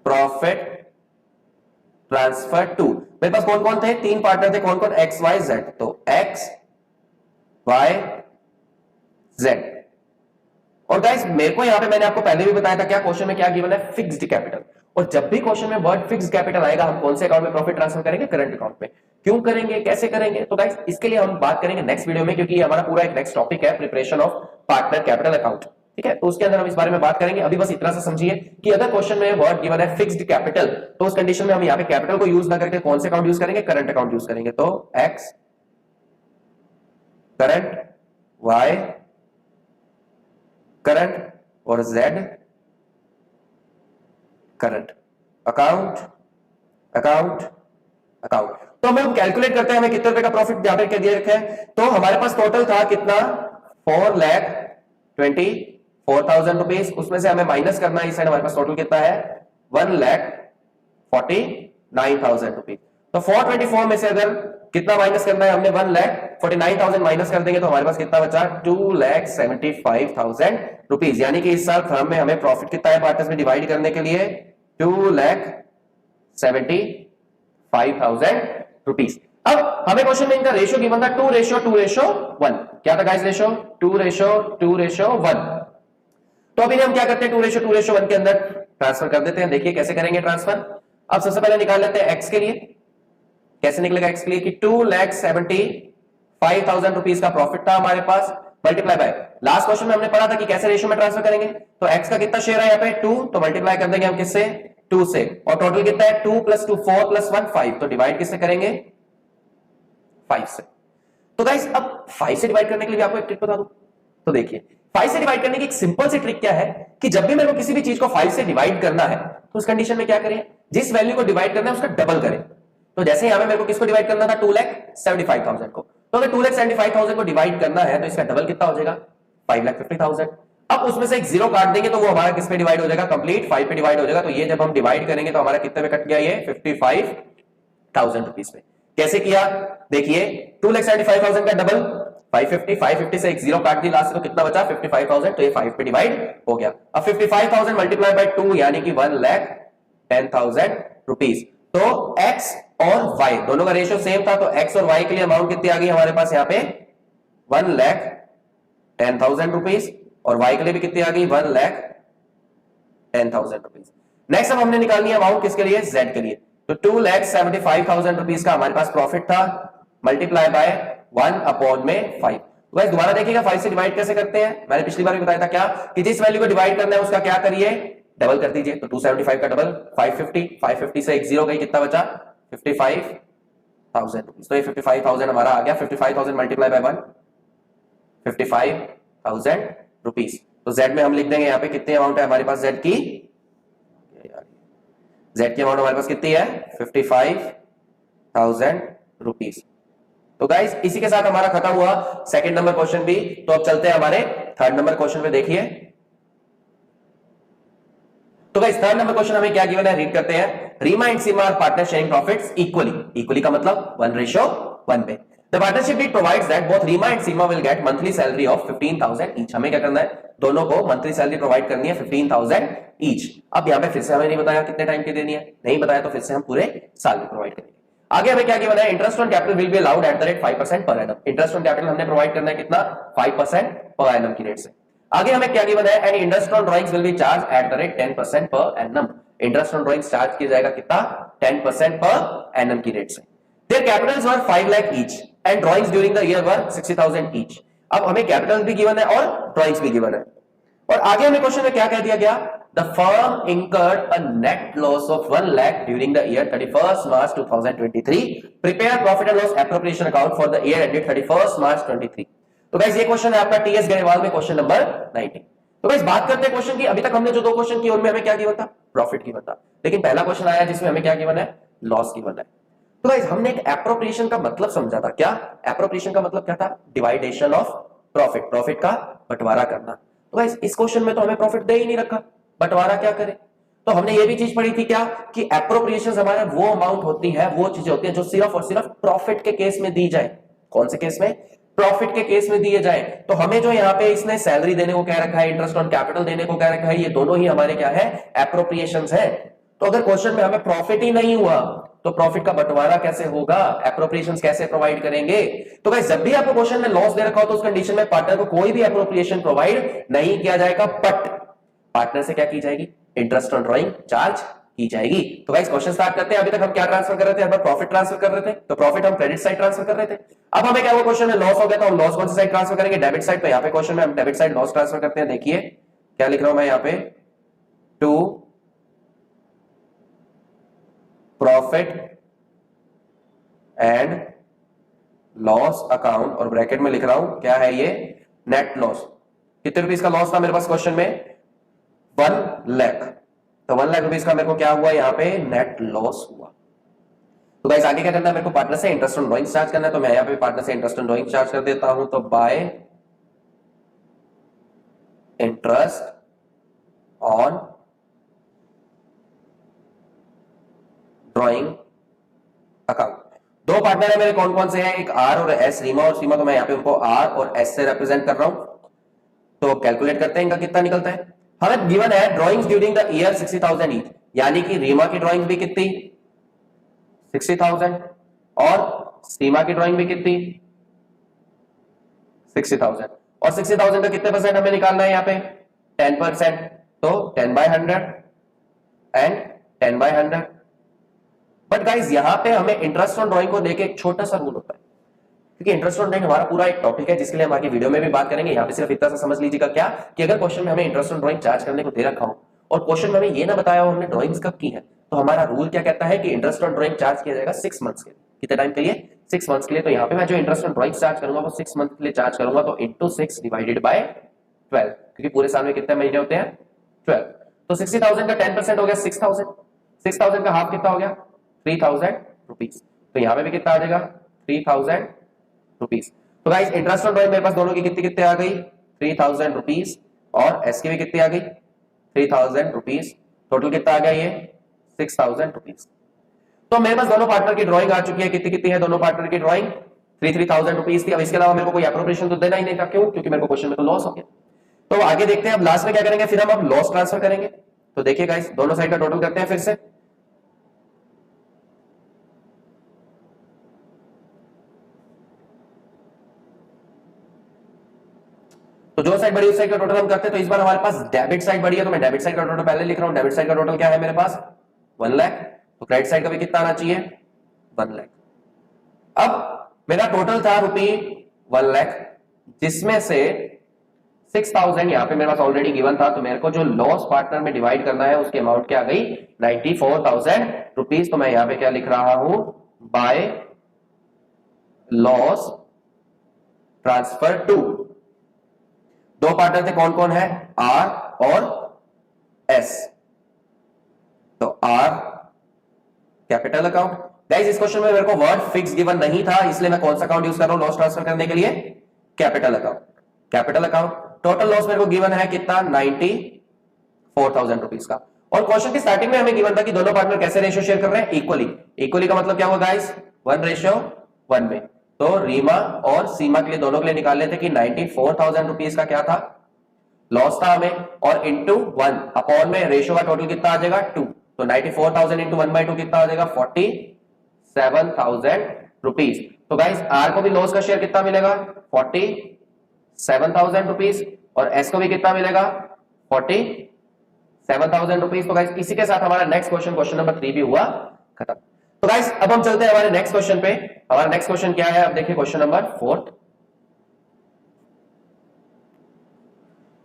प्रॉफिट ट्रांसफर टू। मेरे पास कौन कौन थे, तीन पार्टनर थे, कौन कौन एक्स वाई जेड, तो एक्स वाई जेड। और गाइस मेरे को यहां पे मैंने आपको पहले भी बताया था क्या क्वेश्चन में क्या गिवन है फिक्स्ड कैपिटल, और जब भी क्वेश्चन में वर्ड फिक्स्ड कैपिटल आएगा हम कौन से अकाउंट में प्रॉफिट ट्रांसफर करेंगे, करंट अकाउंट में। क्यों करेंगे, कैसे करेंगे, तो गाइस इसके लिए हम बात करेंगे नेक्स्ट वीडियो में, क्योंकि हमारा पूरा एक नेक्स्ट टॉपिक है preparation of partner capital account, ठीक है। तो उसके अंदर हम इस बारे में बात करेंगे। अभी बस इतना सा समझिए कि अगर क्वेश्चन में वर्ड गिवन है फिक्स्ड कैपिटल, तो उस कंडीशन में हम यहाँ पे कैपिटल को यूज ना करके कौन से अकाउंट यूज करेंगे, करंट अकाउंट यूज करेंगे। तो एक्स करंट, वाई करंट और Z current, account account account. तो हम कैलकुलेट करते हैं हमें कितने रुपए का प्रॉफिट यहां पे दिया रखा है, तो हमारे पास टोटल था कितना 4,24,000 रुपीज, उसमें से हमें माइनस करना है इस साइड हमारे पास टोटल कितना है 1,49,000 रुपीज। तो 424 में से अगर कितना माइनस करना है, हमने 1,49,000 माइनस कर देंगे तो हमारे पास कितना बचा 2,75,000 रुपीज। यानी कि इस साल फर्म में हमें प्रॉफिट कितना है पार्टनर्स में डिवाइड करने के लिए 2,75,000 रुपीज। अब हमें क्वेश्चन में इनका रेशियो गिवन था 2:2:1। क्या था गाइस रेशियो 2:2:1। तो अभी हम क्या करते हैं 2:2:1 के अंदर ट्रांसफर कर देते हैं। देखिए कैसे करेंगे ट्रांसफर। अब सबसे पहले निकाल लेते हैं एक्स के लिए, कैसे निकलेगा एक्स के लिए कि 2,75,000 रुपीज का प्रॉफिट था हमारे पास, मल्टीप्लाई बाय लास्ट क्वेश्चन में हमने पढ़ा था कि कैसे रेशियो में ट्रांसफर करेंगे। तो एक्स का कितना शेयर है यहाँ पे 2, तो मल्टीप्लाई कर देंगे हम किससे 2 से, और टोटल कितना है 2 + 2 4 + 1 5, तो डिवाइड किससे करेंगे 5 से। तो गाइस अब 5 से डिवाइड करने के लिए आपको एक ट्रिक बता दूं, तो देखिए 5 से डिवाइड करने की एक सिंपल सी ट्रिक क्या है कि जब भी मेरे को किसी भी चीज को 5 से डिवाइड करना है तो उस कंडीशन में क्या करें, जिस वैल्यू को डिवाइड करना है उसका डबल करें। तो जैसे यहां पे मेरे को किसको डिवाइड करना था 2,75,000 को, तो अगर 2,75,000 को डिवाइड करना है तो इसका डबल कितना हो जाएगा 5,50,000। अब उसमें से एक जीरो काट देंगे तो वो हमारा किस पे डिवाइड हो जाएगा, कंप्लीट 5 पे डिवाइड हो जाएगा। तो ये जब हम डिवाइड करेंगे तो हमारा कितने में कट गया ये 55,000 रुपीज में। कैसे किया देखिए 2,75,000 का डबल 550 से एक जीरो काट दी लास्ट, तो कितना बचा 55,000, तो ये 5 पे डिवाइड हो गया। अब 55,000 मल्टीप्लाई बाय 2 यानी कि 1,10,000 रुपीज। तो x और y दोनों का रेशियो सेम था, तो x और y के लिए अमाउंट कितनी आ गई हमारे पास यहाँ पे 1,10,000 रुपीज, और y के लिए भी कितनी आ गई 1,10,000 रुपीज। नेक्स्ट अब हमने निकालनी है अमाउंट किसके लिए z के लिए, तो 2,75,000 रुपीज का हमारे पास प्रॉफिट था, मल्टीप्लाई बाय 1/5। तो दोबारा देखिएगा 5 से डिवाइड कैसे करते हैं, मैंने पिछली बार भी बताया था क्या कि जिस वैल्यू को डिवाइड करना है उसका क्या करिए डबल कर दीजिए। तो 275 का डबल 550 से एक जीरो गई, कितना बचा 55,000 रुपीज। तो ये 55,000 हमारा आ गया, 55,000 मल्टीप्लाई बाय 1 55,000 रुपीज। तो z में हम लिख देंगे यहाँ पे कितनी अमाउंट है हमारे पास z की अमाउंट हमारे पास कितनी है 55,000 रुपीज। तो गाइस इसी के साथ हमारा खत्म हुआ सेकंड नंबर क्वेश्चन भी। तो अब चलते हैं हमारे थर्ड नंबर क्वेश्चन पे। देखिए तो गाइस थर्ड नंबर क्वेश्चन हमें क्या गिवन है, रीड करते हैं। Reema and Seema are partner sharing profits equally का मतलब 1:1 पे। The partnership deed provides that both Rima and Seema will get monthly salary of 15,000 each। हमें क्या करना है, दोनों को मंथली सैलरी प्रोवाइड करनी है 15,000 ईच। अब यहाँ पे फिर से हमें नहीं बताया कितने टाइम की देनी है, नहीं बताया तो फिर से हम पूरे साल में प्रोवाइड करेंगे। आगे हमें क्या गिवन है, interest on capital will be allowed at the rate 5% per annum. Interest on capital हमने प्रोवाइड करना है कितना 5% पर एनम की रेट से। आगे हमें क्या गिवन है, and interest on drawings will be charge at the rate 10% per annum. Interest on drawings charge किया जाएगा कितना 10% पर एनम की रेट से। Their capitals were 5 lakh each and drawings during the year were 60,000 each। अब हमें कैपिटल भी गिवन है और ड्रॉइंग्स भी गिवन है, और आगे हमें क्वेश्चन में क्या कह दिया गया, the firm incurred a net loss of 1 lakh during the year 31 March 2023, prepare profit and loss appropriation account for the year ended 31 मार्च 23। तो गाइस ये क्वेश्चन है आपका टीएस गरेवाल में क्वेश्चन नंबर 19। तो गाइस बात करते हैं क्वेश्चन की। अभी तक हमने जो दो क्वेश्चन किए उनमें हमें क्या गिवन था, प्रॉफिट गिवन था, लेकिन पहला क्वेश्चन आया जिसमें हमें क्या गिवन है, लॉस गिवन है। तो गाइस हमने एक एप्रोप्रिएशन का मतलब समझा था, क्या एप्रोप्रिएशन का मतलब क्या था, डिवाइडेशन ऑफ प्रॉफिट, प्रॉफिट का बंटवारा करना। तो गाइस इस क्वेश्चन में तो हमें प्रॉफिट दे ही नहीं रखा, बंटवारा क्या करें। तो हमने ये भी चीज पढ़ी थी क्या, कि एप्रोप्रिएशन हमारा वो अमाउंट होती है, वो चीजें होती है जो सिर्फ और सिर्फ प्रॉफिट के केस में दी जाए। कौन से केस में, प्रॉफिट के केस में दिए जाए। तो हमें जो यहाँ पे इसने सैलरी देने को कह रखा है, इंटरेस्ट ऑन कैपिटल देने को कह रखा है, ये दोनों ही हमारे क्या है, एप्रोप्रिएशंस है। तो अगर क्वेश्चन में हमें प्रॉफिट ही नहीं हुआ तो प्रॉफिट का बंटवारा कैसे होगा, एप्रोप्रिएशंस कैसे प्रोवाइड करेंगे। तो गाइस जब भी आपको क्वेश्चन में लॉस दे रखा हो तो उस कंडीशन में पार्टनर को कोई भी एप्रोप्रिएशन प्रोवाइड नहीं किया जाएगा, बट पार्टनर से क्या की जाएगी, इंटरेस्ट ऑन ड्राइंग चार्ज की जाएगी। तो गाइस क्वेश्चन स्टार्ट करते हैं। अभी तक हम क्या ट्रांसफर कर रहे थे, हम प्रॉफिट ट्रांसफर कर रहे थे, तो प्रॉफिट हम क्रेडिट साइड ट्रांसफर कर रहे थे। अब हमें क्या हुआ, क्वेश्चन में लॉस हो गया, तो हम लॉस कौन सी साइड ट्रांसफर करेंगे, डेबिट साइड। तो यहाँ पे क्वेश्चन में हम डेबिट साइड लॉस ट्रांसफर करते हैं। देखिए क्या लिख रहा हूं मैं यहाँ पे, to profit and loss account, और ब्रैकेट में लिख रहा हूं क्या है ये, नेट लॉस। कितने रुपीस का लॉस था मेरे पास क्वेश्चन में, 1 लाख। तो 1 लाख रुपीस का मेरे को क्या हुआ यहाँ पे, नेट लॉस हुआ। तो गाइस आगे क्या करना है, मेरे को पार्टनर से इंटरेस्ट ऑन ड्राइंग चार्ज करना है। तो मैं यहाँ पे पार्टनर से इंटरेस्ट ऑन ड्राइंग चार्ज कर देता हूं। तो by interest on drawing account. दो पार्टनर है मेरे, कौन कौन से हैं, एक आर और एस, रीमा और सीमा। तो मैं यहाँ पे उनको आर और एस से रिप्रेजेंट कर रहा हूं। तो कैलकुलेट करते हैं इनका कितना निकलता है। हमें गिवन है drawings during the year 60,000 each, यानी कि रीमा की ड्राइंग भी कितनी, 60,000, और सीमा की ड्राइंग भी कितनी, 60,000। और 60,000 का कितने परसेंट हमें निकालना है यहाँ पे, 10%। तो 10/100 एंड 10/100। बट गाइज यहां पे हमें इंटरेस्ट ऑन ड्राइंग को लेके एक छोटा सा रूल होता है, क्योंकि इंटरेस्ट ऑन ड्राइंग हमारा पूरा एक टॉपिक है जिसके लिए हम आगे वीडियो में भी बात करेंगे। यहाँ पे सिर्फ इतना सा समझ लीजिएगा क्या, कि अगर क्वेश्चन में हमें इंटरेस्ट ऑन ड्राइंग चार्ज करने को दे रखा हो और क्वेश्चन में हमें ये ना बताया हो हमने ड्राइंग्स कब की है, तो हमारा रूल क्या कहता है कि इंटरेस्ट ऑन ड्राइंग चार्ज किया जाएगा 6 मंथ्स के लिए। कितने टाइम के लिए, 6 मंथ्स के लिए। तो यहाँ पे मैं जो इंटरेस्ट ऑन ड्राइंग चार्ज करूंगा वो 6 मंथ के लिए चार्ज करूंगा, तो इंटू 6 डिवाइडेड बाय 12, क्योंकि पूरे साल में कितने महीने होते हैं, 12। तो 60,000 का 10% हो गया 6,000, 6,000 का हाफ कितना हो गया, 3,000 रुपीज। तो यहाँ पे भी कितना आ जाएगा, 3,000 रुपीज। तो गाइस इंटरेस्ट ऑन ड्राइंग मेरे पास दोनों की कितनी कितनी आ गई, 3,000 रुपीज, और एस की भी कितनी आ गई, 3,000 रुपीज। टोटल कितना आ गया ये, 6,000 रुपीज। तो मेरे पास दोनों पार्टनर की ड्राइंग आ चुकी है। कितनी कितनी है दोनों पार्टनर की ड्राइंग, 3,000 रुपीज थी। अब इसके अलावा मेरे को कोई एप्रोप्रिएशन तो देना ही नहीं था, क्यों, क्योंकि मेरे को क्वेश्चन में तो लॉस हो गया। तो आगे देखते हैं अब लास्ट में क्या करेंगे, फिर हम अब लॉस ट्रांसफर करेंगे। तो देखिए गाइस दोनों साइड का टोटल करते हैं फिर से। तो जो साइड बड़ी उस साइड का टोटल हम करते हैं। तो इस बार हमारे पास डेबिट साइड बड़ी है, तो मैं डेबिट साइड का टोटल पहले लिख रहा हूं। डेबिट साइड का टोटल क्या है मेरे पास, 1 लाख। तो क्रेडिट साइड का भी कितना आना चाहिए, 1 लाख। अब मेरा टोटल था रुपी 1 लाख, जिसमें से 6,000 यहां पे मेरे पास ऑलरेडी गिवन था। तो मेरे को जो लॉस पार्टनर में डिवाइड करना है उसकी अमाउंट क्या आ गई, 94,000 रुपीज। तो मैं यहां पे क्या लिख रहा हूं, बाय लॉस ट्रांसफर टू। दो पार्टनर थे, कौन कौन है, आर और एस। तो आर कैपिटल अकाउंट। गाइस इस क्वेश्चन में मेरे को वर्ड फिक्स गिवन नहीं था, इसलिए मैं कौन सा अकाउंट यूज कर रहा हूं लॉस ट्रांसफर करने के लिए, capital account. Capital account total loss मेरे को गिवन है कितना, 94,000 रुपीज का। और क्वेश्चन की स्टार्टिंग में हमें गिवन था कि दोनों पार्टनर कैसे रेशियो शेयर कर रहे हैं, इक्वली। इक्वली का मतलब क्या हुआ गाइस, 1:1 में। तो रीमा और सीमा के लिए दोनों के लिए निकाल लेते कि 94,000 रुपीज का क्या था, लॉस था हमें, और इंटू 1 अपॉन में रेशियो का टोटल कितना आ जाएगा, 2। तो 94,000 इंटू 1/2 कितना आ जाएगा, 47,000 रुपीज। तो गाइस आर को भी लॉस का शेयर कितना मिलेगा, 47,000 रुपीज, और एस को भी कितना मिलेगा, 47,000 रुपीज। तो गाइस इसी के साथ हमारा नेक्स्ट क्वेश्चन, क्वेश्चन नंबर 3 भी हुआ खत्म। तो गाइस अब हम चलते हैं हमारे नेक्स्ट क्वेश्चन पे। हमारा नेक्स्ट क्वेश्चन क्या है, अब देखिए क्वेश्चन नंबर 4।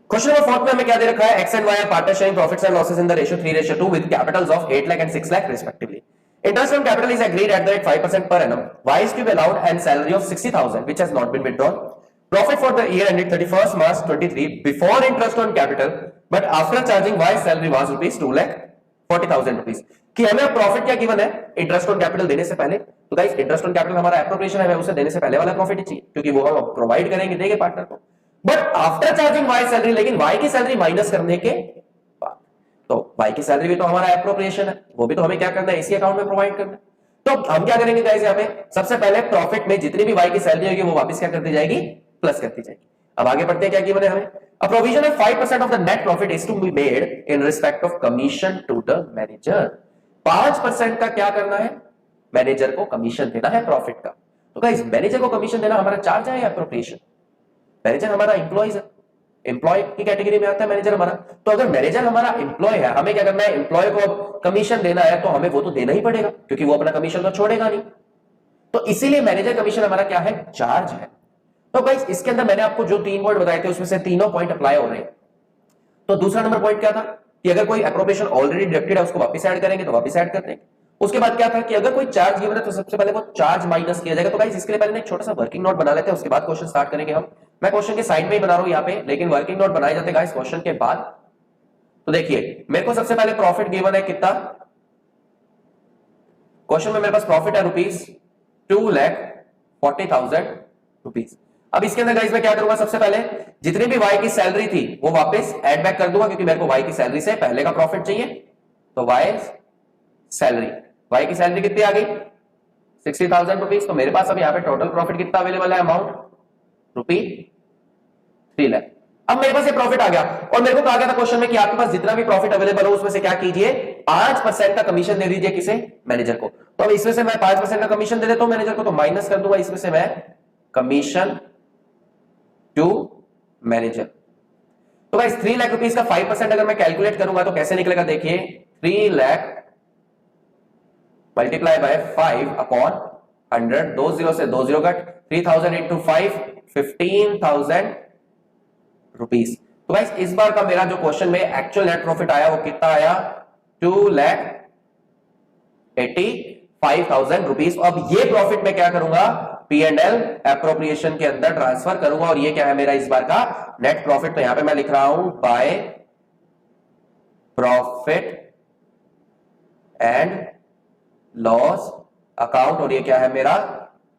क्वेश्चन नंबर 4 में हमें क्या दे रखा है, X and Y are partner sharing profits and losses in the ratio 3:2 with capitals of 8 lakh and 6 lakh respectively. Interest on capital is agreed at the rate 5% per annum. Y is to be allowed and salary of 60,000 which has not been withdrawn. Profit for the year ended 31st March 23 before interest on capital, but after charging Y's salary was rupees 2,40,000 rupees. कि हमें प्रॉफिट क्या गिवन है इंटरेस्ट ऑन कैपिटल देने से पहले. तो गाइस इंटरेस्ट ऑन कैपिटल हमारा एप्रोप्रिएशन है, उसे देने से पहले वाला प्रॉफिट ही चाहिए क्योंकि वो हम प्रोवाइड करेंगे, देंगे पार्टनर को. But after charging Y salary, लेकिन वाई की सैलरी माइनस करने के बाद, तो वाई की सैलरी भी तो हमारा एप्रोप्रिएशन है, वो भी तो हमें क्या करना है, इसी अकाउंट में प्रोवाइड करना है. तो हम क्या करेंगे गाइस, यहाँ पे सबसे पहले प्रॉफिट में जितनी भी वाई की सैलरी होगी वो वापस क्या कर दी जाएगी, प्लस कर दी जाएगी. अब आगे बढ़ते हैं, क्या गिवन है हमें, a provision of 5% of the net profit is to be made in respect of commission to the manager. 5% का क्या करना है, मैनेजर को कमीशन देना है प्रॉफिट का. तो गाइस मैनेजर को कमीशन देना हमारा चार्ज है या एप्रोप्रिएशन. मैनेजर हमारा एम्प्लॉय है, एम्प्लॉय की कैटेगरी में आता है मैनेजर हमारा. तो अगर मैनेजर हमारा एम्प्लॉय है, हमें क्या करना है, एम्प्लॉय को कमीशन देना है, तो हमें वो तो देना ही पड़ेगा क्योंकि वो अपना कमीशन तो छोड़ेगा नहीं. तो इसीलिए मैनेजर कमीशन हमारा क्या है, चार्ज है. तो गाइस इसके अंदर मैंने आपको जो 3 पॉइंट बताए थे उसमें से तीनों पॉइंट अप्लाई हो रहे हैं. तो दूसरा नंबर पॉइंट क्या था कि अगर कोई एप्रोप्रिएशन ऑलरेडी डिडक्टेड है उसको वापस ऐड करेंगे, तो वापस ऐड करते हैं. उसके बाद क्या था कि अगर कोई चार्ज गिवन है तो सबसे पहले वो चार्ज माइनस किया जाएगा. तो गाइस इसके लिए पहले एक छोटा सा वर्किंग नोट बना लेते हैं, उसके बाद क्वेश्चन स्टार्ट करेंगे हम. मैं क्वेश्चन के साइड में ही बना रहा हूं यहाँ पे, लेकिन वर्किंग नोट बनाए जाते हैं गाइस क्वेश्चन के बाद. तो देखिए मेरे को सबसे पहले प्रॉफिट गिवन है कितना, क्वेश्चन में मेरे पास प्रॉफिट है ₹2,40,000 रुपीज. अब इसके अंदर गाइस मैं क्या करूंगा, सबसे पहले जितनी भी वाई की सैलरी थी वो वापस ऐड बैक कर दूंगा क्योंकि मेरे को वाई की सैलरी से पहले का प्रॉफिट चाहिए. तो वाई सैलरी, वाई की सैलरी कितनी आ गई, 60,000 रुपीज. तो मेरे पास अब यहाँ पे टोटल प्रॉफिट कितना अवेलेबल है, अमाउंट ₹3 लाख. अब मेरे पास ये प्रॉफिट आ गया और मेरे को कहा गया था क्वेश्चन में कि आपके पास जितना भी प्रॉफिट अवेलेबल हो उसमें से क्या कीजिए, 5% का कमीशन दे दीजिए किसे, मैनेजर को. तो अब इसमें से मैं 5% का कमीशन दे देता हूं मैनेजर को, तो माइनस कर दूंगा इसमें से मैं कमीशन टू मैनेजर. तो गाइस 3 लाख रुपीस का 5% अगर मैं कैलकुलेट करूंगा तो कैसे निकलेगा, देखिए 3 lakh multiply by 5 upon 100, 2 zero से 2 जीरो कट, 3,000 इंटू 5, 15,000 रुपीस. तो गाइस इस बार का मेरा जो क्वेश्चन में एक्चुअल नेट प्रॉफिट आया वो कितना आया, 2,85,000 रुपीस. अब ये प्रॉफिट मैं क्या करूंगा, P&L एप्रोप्रिएशन के अंदर ट्रांसफर करूंगा और ये क्या है मेरा इस बार का नेट प्रॉफिट. तो यहां पे मैं लिख रहा हूं by profit and loss account, और ये क्या है मेरा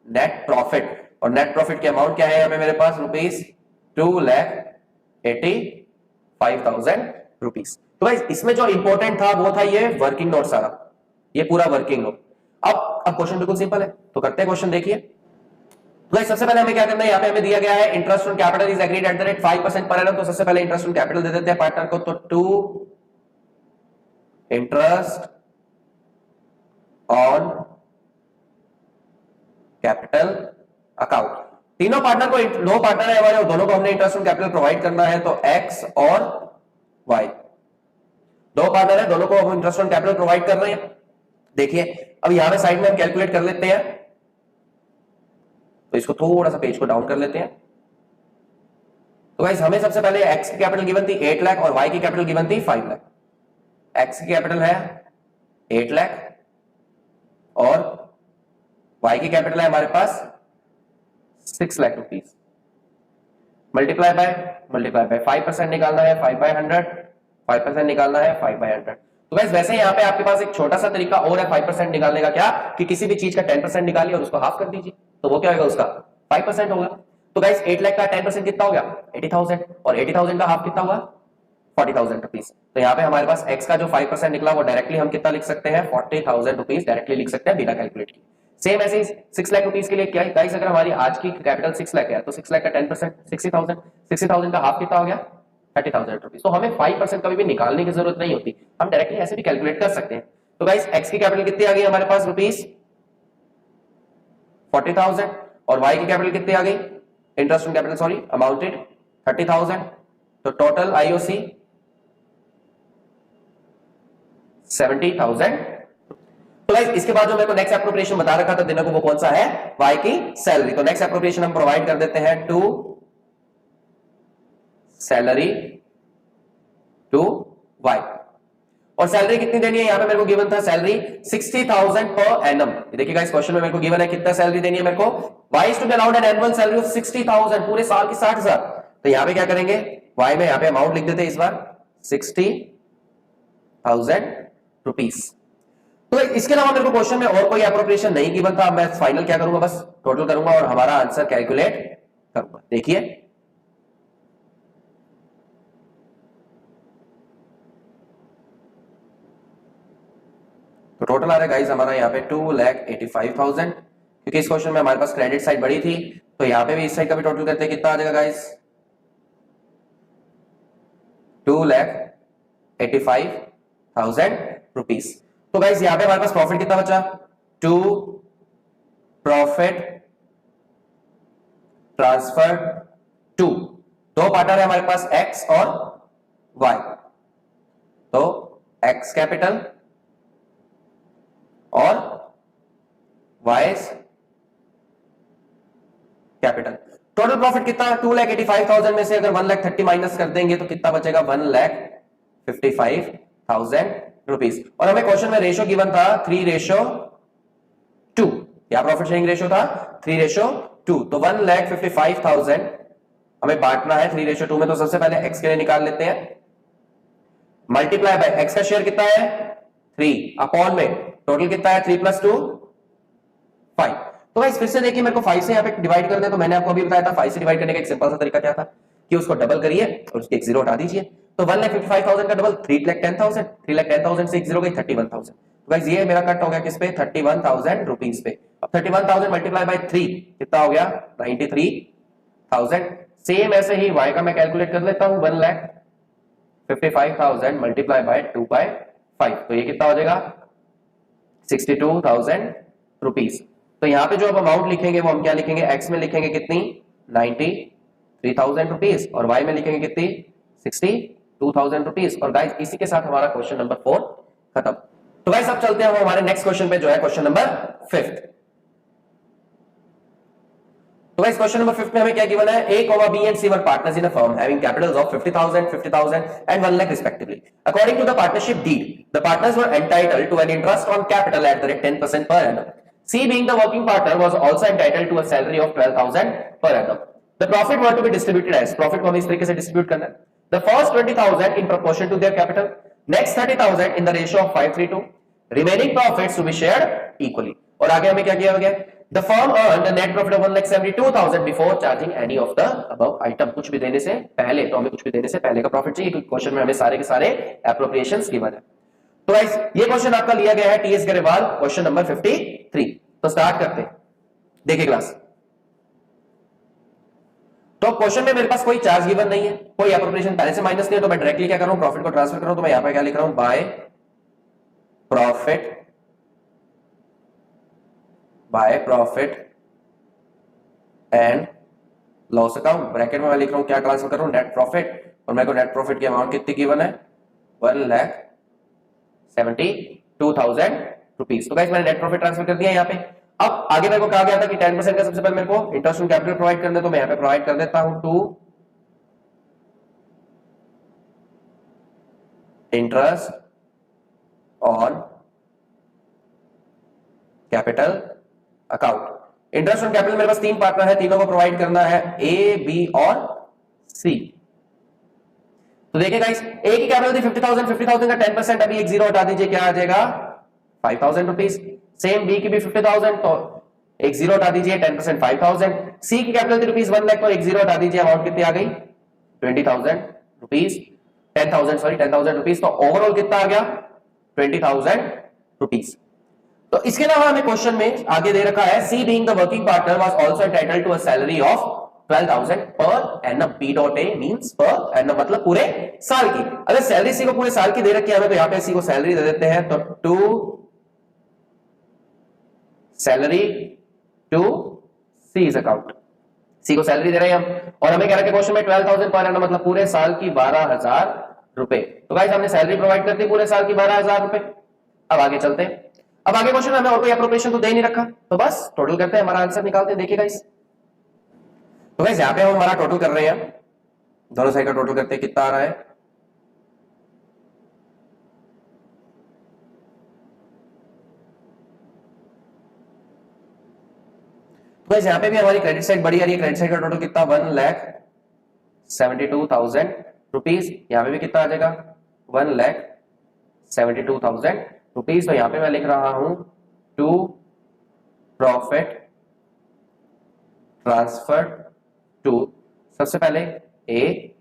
नेट प्रॉफिट. और नेट प्रॉफिट की अमाउंट क्या है यहाँ पे मेरे पास, ₹2,85,000 रुपीस. तो भाई इसमें जो इंपॉर्टेंट था वो था ये वर्किंग नोट सारा, ये पूरा वर्किंग नोट. अब क्वेश्चन बिल्कुल सिंपल है, तो करते हैं क्वेश्चन. देखिए तो सबसे पहले हमें क्या करना है, यहाँ पे हमें दिया गया है interest on capital is agreed eight the rate 5% per annum. तो सबसे पहले इंटरेस्ट ऑन कैपिटल दे देते हैं पार्टनर को. तो 2 इंटरेस्ट ऑन कैपिटल अकाउंट. तीनों पार्टनर को, 2 पार्टनर है हमारे और दोनों को हमने इंटरेस्ट ऑन कैपिटल प्रोवाइड करना है. तो एक्स और वाई 2 पार्टनर है, दोनों को हम इंटरेस्ट ऑन कैपिटल प्रोवाइड कर रहे हैं. देखिए अब यहां पे साइड में हम कैलकुलेट कर लेते हैं, तो इसको थोड़ा सा पेज को डाउन कर लेते हैं. तो गाइस हमें सबसे पहले एक्स की कैपिटल गिवन थी 8 लाख और वाई की कैपिटल गिवन थी 5 लाख. एक्स की कैपिटल है 8 लाख और वाई की कैपिटल है हमारे पास 6 लाख रुपीज. मल्टीप्लाई बाय 5% निकालना है 5/100, 5% निकालना है 5/100. तो गाइस वैसे यहाँ पे आपके पास एक छोटा सा तरीका और है 5% निकालने का, क्या कि किसी भी चीज का 10% निकालिए और उसको हाफ कर दीजिए, तो वो क्या होगा, उसका 5% होगा. तो गाइस 8 लाख का 10% कितना हो गया, 80,000, और 80,000 का हाफ कितना हुआ, 40,000 रुपीज. तो यहाँ पे हमारे पास एक्स का जो 5% निकला वो डायरेक्टली हम कितना लिख सकते हैं, 40,000 रुपीज डायरेक्टली लिख सकते हैं बिना कैलकुलेट किए. सेम ऐसे 6 लाख रुपीज के लिए क्या गाइस, अगर हमारी आज की कैपिटल 6 लाख है तो 6 लाख का 10% 60,000 का हाफ कितना हो गया, 30,000 रुपीज. तो हमें 5% कभी भी निकालने की जरूरत नहीं होती, हम डायरेक्टली ऐसे भी कैलकुलेट कर सकते हैं. तो गाइस एक्स की कैपिटल कितनी आ गई हमारे पास, ₹40,000, और वाई की कैपिटल कितनी आ गई, interest on capital sorry amounted 30,000. तो टोटल आईओसी 70,000. तो गाइस इसके बाद जो मेरे को नेक्स्ट एप्रोप्रिएशन बता रखा था देने को, वो कौन सा है, वाई की सैलरी. तो नेक्स्ट एप्रोप्रिएशन हम प्रोवाइड कर देते हैं टू सैलरी टू वाई। और सैलरी कितनी देनी है, यहां पे मेरे को गिवन था सैलरी 60,000 पर एनम। देखिएगा इस क्वेश्चन में मेरे को गिवन है कितना सैलरी देनी है मेरे को, Y is to be allowed an annual salary of 60,000, पूरे साल की 60,000। तो यहां पे क्या करेंगे, वाई में यहां पे अमाउंट लिख देते हैं इस बार 60,000 रुपीस। तो इसके अलावा मेरे को क्वेश्चन में और कोई एप्रोप्रिएशन नहीं गिवन था। मैं फाइनल क्या करूंगा, बस टोटल करूंगा और हमारा आंसर कैलकुलेट करूंगा। देखिए तो टोटल आ रहा है गाइस हमारा यहाँ पे 2,85,000, क्योंकि इस क्वेश्चन में हमारे पास क्रेडिट साइड बड़ी थी, तो यहाँ पे भी इस साइड का भी टोटल करते हैं, कितना आ जाएगा गाइस 2,85,000 रुपीस। तो गाइस यहाँ पे हमारे पास प्रॉफिट कितना बचा, टू प्रॉफिट ट्रांसफर टू, दो पार्टनर है हमारे पास एक्स और वाई, तो एक्स कैपिटल और वाइस कैपिटल। टोटल प्रॉफिट कितना, 2,85,000 में से अगर 1,30,000 माइनस कर देंगे तो कितना बचेगा, 1,55,000 रुपीस। और हमें क्वेश्चन में रेशो गिवन था 3:2, क्या प्रॉफिट शेयरिंग रेशो था 3:2, तो 1,55,000 हमें बांटना है 3:2 में। तो सबसे पहले एक्स के लिए निकाल लेते हैं, मल्टीप्लाई बाय एक्स का शेयर कितना है 3 अपॉन में टोटल कितना है 3 + 2 5। तो गाइस फिर से देखिए मेरे को 5 से यहाँ पे डिवाइड करना है, तो मैंने आपको अभी बताया था 5 से डिवाइड करने का एक सिंपल सा तरीका क्या था कि उसको डबल करिए और उसके एक जीरो हटा दीजिए। तो 1,55,000 का डबल 3,10,000, 3,10,000 से एक जीरो गई 31,000। तो गाइस ये मेरा कट हो गया किस पे, 31,000 रुपीस पे। अब 31,000 मल्टीप्लाई बाय 3 कितना हो गया 93,000। सेम ऐसे ही y का मैं कैलकुलेट कर लेता हूं, 1,55,000 मल्टीप्लाई बाय 2/5, तो ये कितना हो जाएगा 62,000 रुपीस। तो यहां पे जो अब अमाउंट लिखेंगे वो हम क्या लिखेंगे, x में लिखेंगे कितनी 93,000 रुपीस और y में लिखेंगे कितनी 62,000 रुपीस। और गाइस इसी के साथ हमारा क्वेश्चन नंबर 4 खत्म। तो गाइस अब चलते हैं हम हमारे नेक्स्ट क्वेश्चन पे जो है क्वेश्चन नंबर 5। तो गाइस क्वेश्चन नंबर 5 में हमें क्या गिवन है, A, B and C were partners in a firm having capitals of 50,000, 50,000 and 1 lakh respectively. According to the partnership deed, the partners were entitled to an interest on capital at the rate 10% per annum. C, being the working partner, was also entitled to a salary of 12,000 per annum. The profit were to be distributed as, profit को हमें इस तरीके से डिस्ट्रीब्यूट करना है, the first 20,000 in proportion to their capital, next 30,000 in the ratio of 5:3, remaining profits to be shared equally. और आगे हमें क्या किया गया, the firm earned a net profit of 1,72,000 before charging any of the above item. कुछ भी देने से पहले, तो हमें कुछ भी देने से पहले का प्रॉफिट चाहिए, क्योंकि क्वेश्चन में हमें सारे के सारे एप्रोप्रिएशंस गिवन है। तो गाइस ये क्वेश्चन आपका लिया गया है टीएस गरेवाल, क्वेश्चन नंबर 53। तो स्टार्ट करते हैं, देखिए क्लास। तो क्वेश्चन में मेरे पास कोई चार्ज गिवन नहीं है, कोई एप्रोप्रिएशन पहले से माइनस नहीं है, तो मैं डायरेक्टली क्या कर रहा हूं, प्रॉफिट को ट्रांसफर कर रहा हूं। तो मैं यहां पर क्या लिख रहा हूं, by profit and loss account, bracket में मैं लिख रहा हूं क्या ट्रांसफर कर रहा हूं, नेट प्रॉफिट। और मेरे को नेट प्रॉफिट की अमाउंट कितनी गिवन है, 1,72,000 रुपीस। तो गाइस मैंने नेट प्रॉफिट ट्रांसफर कर दिया यहाँ पे। अब आगे मेरे को कहा गया था कि 10% का सबसे पहले मेरे को इंटरेस्ट ऑन कैपिटल प्रोवाइड करना है, तो मैं यहाँ पे प्रोवाइड कर देता हूं to interest on capital account. Interest on capital मेरे पास 3 पार्टनर है, तीनों को प्रोवाइड करना है, ए, बी और सी। तो देखिए गाइस, ए की कैपिटल थी 50,000, 50,000 का 10% अभी एक जीरो हटा दीजिए, क्या आ जाएगा 5,000 रुपीस। सेम बी की भी 50,000, तो एक जीरो हटा दीजिए, 10% 5,000। सी की कैपिटल थी रुपीस 1 लाख, तो एक जीरो हटा दीजिए, अमाउंट कितनी आ गई 20,000 रुपीस, 10,000 रुपीस। तो ओवरऑल कितना आ गया 20,000 रुपीस। तो इसके अलावा हमें क्वेश्चन में आगे दे रखा है, C being the working partner was also entitled to a salary of 12,000 per annum. B dot A means per annum मतलब पूरे साल की। अगर सैलरी सी को पूरे साल की दे रखी है हमें, तो यहां पे सी को सैलरी दे देते हैं, तो to salary to C's account, C को सैलरी दे रहे हैं हम। और हमें क्या रखे क्वेश्चन में 12,000 पर एनम मतलब पूरे साल की 12,000 रुपए। तो गाइस हमने सैलरी प्रोवाइड कर दी पूरे साल की 12,000 रुपए। अब आगे चलते हैं। अब आगे क्वेश्चन में हमें और कोई एप्रोप्रिएशन तो दे नहीं रखा, तो बस टोटल करते हैं, हमारा आंसर निकालते हैं। देखिए गाइस, तो गाइस यहां पे हम हमारा टोटल कर रहे हैं, दोनों साइड का टोटल करते हैं, कितना आ रहा है तो यहाँ पे भी हमारी क्रेडिट साइड बड़ी आ रही है, क्रेडिट साइड का टोटल कितना 1,72,000 रुपीज। यहाँ पे भी कितना आ जाएगा 1,72,000 रुपीज। तो यहाँ पे मैं लिख रहा हूं टू प्रॉफिट ट्रांसफर टू, सबसे पहले ए,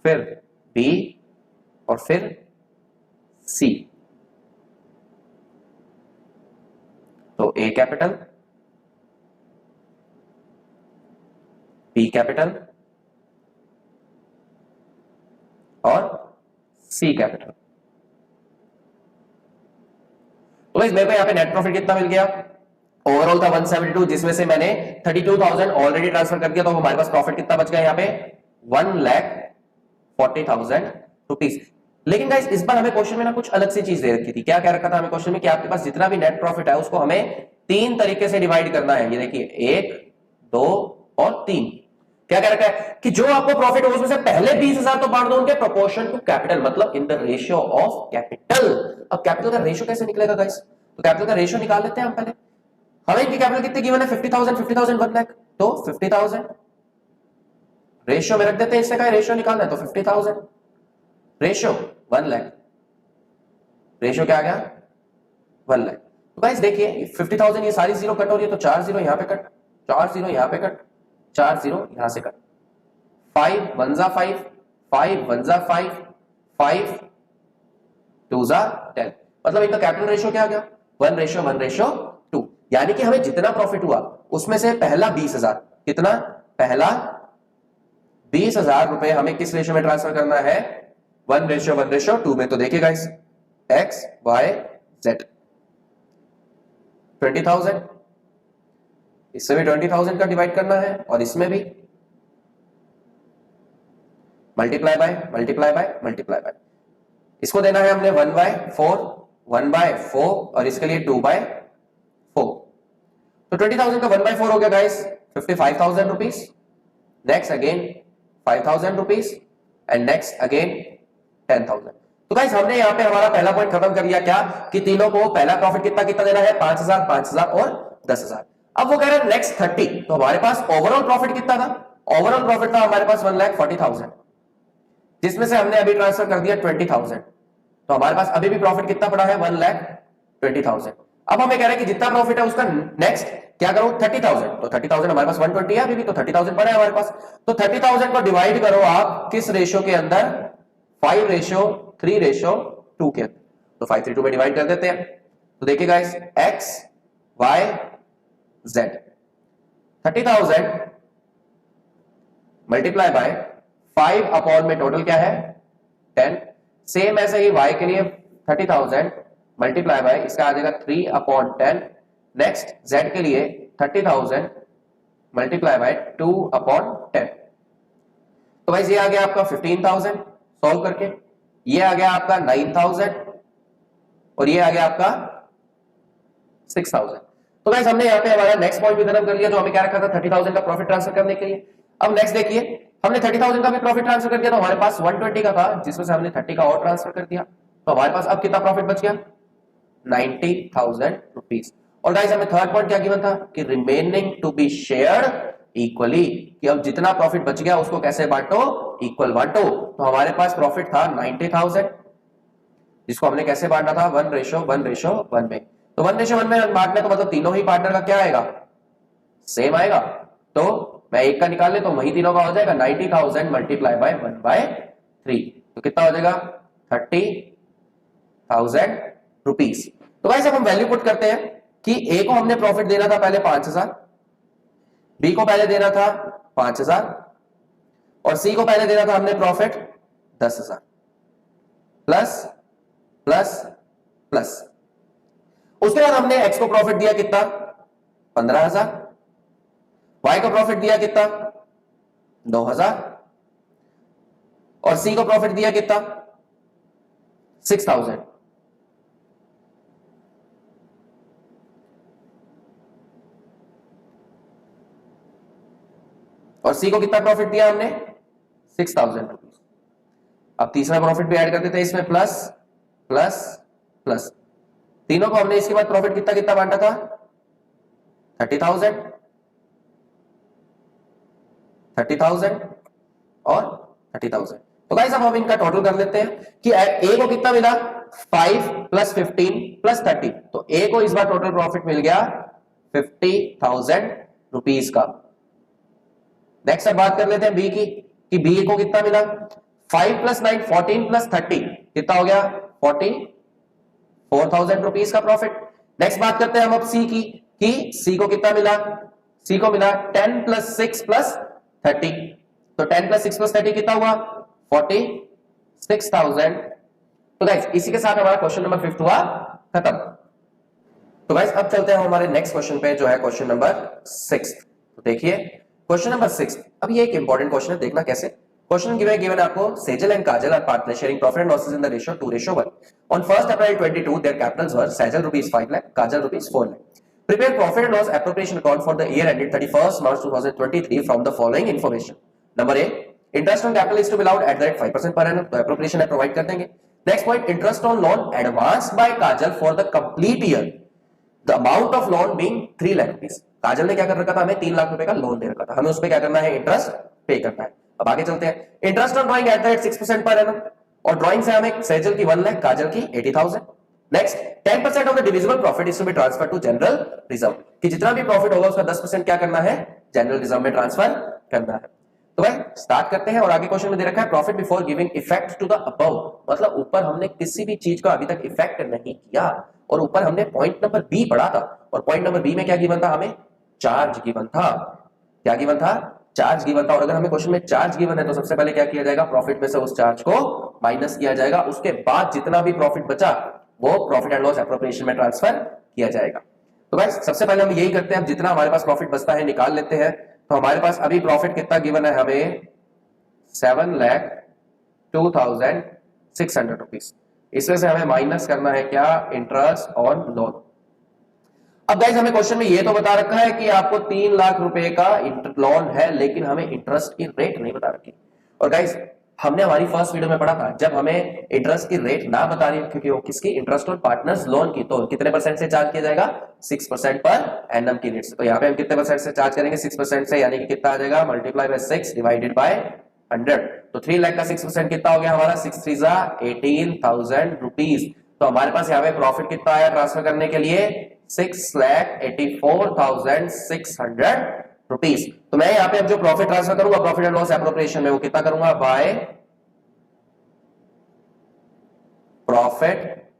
फिर बी और फिर सी। तो ए कैपिटल, बी कैपिटल और सी कैपिटल। तो गाइस मेरे को यहां पे नेट प्रॉफिट कितना मिल गया, ओवरऑल था 172, जिसमें से मैंने 32,000 ऑलरेडी ट्रांसफर कर दिया, तो हमारे पास प्रॉफिट कितना बच गया यहाँ पे 1,40,000 रुपीज। लेकिन गाइस इस बार हमें क्वेश्चन में ना कुछ अलग सी चीज दे रखी थी। क्या क्या रखा था हमें क्वेश्चन में कि आपके पास जितना भी नेट प्रॉफिट है उसको हमें 3 तरीके से डिवाइड करना है। ये देखिए 1, 2 और 3। क्या क्या रखा है कि जो आपको प्रॉफिट हो उसमें से पहले 20,000 तो बांट दो उनके प्रोपोर्शन टू कैपिटल, मतलब इन द रेशियो ऑफ कैपिटल। अब कैपिटल का रेशियो कैसे निकलेगा गाइस, तो कैपिटल का रेशियो निकाल लेते हैं हम पहले। हमें इनकी कैपिटल कितनी गिवन है 50,000, 50,000 1 लाख, तो 50,000 रेशियो में रख देते हैं। इससे का रेशियो निकालना है तो 50,000 रेशियो 1 लाख, रेशियो क्या आ गया 1 लाख। तो गाइस देखिए 50,000 ये सारी जीरो कट हो रही है, तो 4 जीरो यहां पे कट, 4 जीरो यहां पे कट, 4 जीरो यहां से कट, 5 1 जा 5, 5 1 जा 5, 5 2 जा 10, मतलब इनका कैपिटल रेशियो क्या आ गया 1:1:2। यानी कि हमें जितना प्रॉफिट हुआ उसमें से पहला 20,000, कितना, पहला 20,000 रुपए हमें किस रेशियो में ट्रांसफर करना है 1:1:2 में। तो देखिए गाइस एक्स वाई जेड 20,000, इससे भी 20,000 का डिवाइड करना है और इसमें भी multiply by multiply by multiply by. इसको देना है हमने 1/4, 1/4 और इसके लिए 2/4। तो 20,000 का 1/4 हो गया guys 55,000 rupees. Next again 5,000 rupees and next again 10,000। तो गाइस हमने यहां पे हमारा पहला पॉइंट खत्म कर लिया, क्या कि तीनों को पहला प्रॉफिट कितना कितना देना है 5,000, 5,000 और 10,000। अब वो कह रहे हैं नेक्स्ट 30, तो हमारे पास ओवरऑल प्रॉफिट कितना था, ओवरऑल प्रॉफिट था हमारे पास 1,40,000, जिसमें से हमने अभी ट्रांसफर कर दिया 20,000, तो हमारे पास अभी भी प्रॉफिट कितना पड़ा है 1,20,000। अब हमें कह रहे हैं कि जितना प्रॉफिट है उसका नेक्स्ट क्या करो 30,000, तो 30,000 हमारे पास 120 है अभी भी, तो 30,000 पड़ा है हमारे पास। तो 30,000 को डिवाइड करो आप किस रेशियो के अंदर 5:3:2 के अंदर, तो 5:3:2 में डिवाइड कर देते हैं। तो देखिए guys X Y Z 30,000 multiply by 5 upon में टोटल क्या है 10। सेम ऐसे ही y के लिए 30,000 मल्टीप्लाई बाय इसका आ जाएगा 3/10। नेक्स्ट z के लिए 30,000 मल्टीप्लाई बाय 2/10। तो भाई ये आ गया आपका 15,000 सॉल्व करके, ये आ गया आपका 9,000 और ये आ गया आपका 6,000। तो गाइस हमने यहाँ पे हमारा नेक्स्ट पॉइंट भी खत्म कर लिया, जो हमें क्या रखा था 30,000 का प्रॉफिट ट्रांसफर करने के लिए। अब नेक्स्ट देखिए हमने 30,000 का भी प्रॉफिट ट्रांसफर कर दिया, तो हमारे पास 120 का था जिसमें से हमने 30 का और ट्रांसफर कर दिया, तो हमारे पास अब कितना प्रॉफिट बच गया 90,000 रुपीज। और गाइस हमें थर्ड पॉइंट क्या गिवन था कि remaining to be shared equally, कि अब जितना प्रॉफिट बच गया उसको कैसे बांटो इक्वल बांटो। तो हमारे पास प्रॉफिट था 90,000 जिसको हमने कैसे बांटा था 1:1:1 में। तो 1:1 में बांटने तो मतलब तीनों ही पार्टनर का क्या आएगा सेम आएगा, तो मैं एक का निकाल ले तो वही तीनों का हो जाएगा 90,000 मल्टीप्लाई बाय 1/3, तो कितना हो जाएगा 30,000 रुपीज। तो गाइस अब हम वैल्यू पुट करते हैं कि ए को हमने प्रॉफिट देना था पहले 5,000, बी को पहले देना था 5,000 और सी को पहले देना था हमने प्रॉफिट 10,000 प्लस प्लस प्लस। उसके बाद हमने एक्स को प्रॉफिट दिया कितना 15,000, वाई को प्रॉफिट दिया कितना 9,000 और सी को प्रॉफिट दिया कितना 6,000। और सी को कितना प्रॉफिट दिया हमने 6,000 रुपीज। अब तीसरा प्रॉफिट भी ऐड कर देते हैं इसमें प्लस प्लस प्लस। तीनों को हमने इसके बाद प्रॉफिट कितना कितना बांटा था 30,000, 30,000 और 30,000। तो गाइस अब हम इनका टोटल कर लेते हैं कि ए को कितना मिला 5 प्लस 15 प्लस 30, तो ए को इस बार टोटल प्रॉफिट मिल गया 50,000 रुपीस का। नेक्स्ट अब बात कर लेते हैं बी की कि बी को कितना मिला 5 प्लस 9 14 प्लस 30 कितना हो गया 44,000 रुपीस का प्रॉफिट। नेक्स्ट बात करते हैं हम अब सी की कि सी को कितना मिला, सी को मिला 10 प्लस 6 प्लस 30, तो 10 प्लस 6 प्लस 30 कितना हुआ 46,000। तो गाइस इसी के साथ हमारा क्वेश्चन नंबर 5 हुआ खत्म। तो गाइस अब चलते हैं हमारे नेक्स्ट क्वेश्चन पे जो है क्वेश्चन नंबर 6। तो देखिए क्वेश्चन नंबर 6, अब ये एक इंपॉर्टेंट क्वेश्चन है, देखना कैसे। क्वेश्चन गिवन आपको Sejal and Kajal are partner sharing profit and losses in the ratio 2:1। On 1st April 22 their capitals were Sejal ₹5 lakh, Kajal ₹4 lakh। Prepare profit and loss appropriation account for the year ended 31st March 2023 from the following information. Number A, interest on capital is to be allowed at the rate 5% per annum, तो appropriation है प्रोवाइड कर देंगे। Next point, interest on loan advance by Kajal for the complete year, the amount of loan being 3 lakh rupees. Kajal ने क्या कर रखा था, हमें 3 लाख रुपए का लोन दे रखा था, हमें उस पर क्या करना है इंटरेस्ट पे करना है। अब आगे चलते हैं, interest on drawing eight the rate 6% per annum, और ड्राइंग से हमें सेजल की 1 लाख, काजल की 80,000। Next 10% of the divisible profit is to be transfer to general reserve, कि जितना भी प्रॉफिट होगा उसका 10% क्या करना है, जनरल रिजर्व में ट्रांसफर करना है। तो भाई स्टार्ट करते हैं, और आगे क्वेश्चन में दे रखा है profit before giving effect to the above, मतलब ऊपर हमने किसी भी चीज को अभी तक इफेक्ट नहीं किया, और ऊपर हमने पॉइंट नंबर बी पढ़ा था, और पॉइंट नंबर बी में क्या गिवन था, हमें चार्ज गिवन था। क्या गिवन था, चार्ज गिवन था। और अगर हमें क्वेश्चन में चार्ज गिवन है तो सबसे पहले क्या किया जाएगा, प्रॉफिट में से उस चार्ज को माइनस किया जाएगा, उसके बाद जितना भी प्रॉफिट बचा वो प्रॉफिट एंड लॉस एप्रोप्रिएशन में ट्रांसफर किया जाएगा। तो गाइस सबसे पहले हम यही करते हैं, अब जितना हमारे पास प्रॉफिट बचता है निकाल लेते हैं। तो हमारे पास अभी प्रॉफिट कितना गिवन है, हमें 7,02,600 रुपीस, इसमें से हमें माइनस करना है क्या, इंटरेस्ट ऑन लोन। अब गाइस हमें क्वेश्चन में ये तो बता रखा है कि आपको 3 लाख रुपए का लोन है, लेकिन हमें इंटरेस्ट की रेट नहीं बता रखी। और गाइस हमने हमारी फर्स्ट वीडियो में पढ़ा था, जब हमें इंटरेस्ट की रेट ना बता रही, क्योंकि वो किसकी, इंटरेस्ट ऑन पार्टनर्स लोन की, तो कितने परसेंट से चार्ज किया जाएगा, 6% पर एनम की रेट से। तो यहाँ पे हम कितने परसेंट से चार्ज करेंगे, 6% से, यानी कि कितना आ जाएगा, मल्टीप्लाई बाय 6 डिवाइडेड बाय 100। तो 3 लाख का 6% कितना हो गया हमारा, 6 3 18,000 रुपीज। तो हमारे पास यहाँ पे प्रॉफिट कितना आया ट्रांसफर करने के लिए, 6,84,600 रुपीज। तो मैं यहाँ पे अब जो प्रॉफिट ट्रांसफर करूंगा प्रॉफिट एंड लॉस एप्रोप्रिएशन में, वो कितना करूंगा, by profit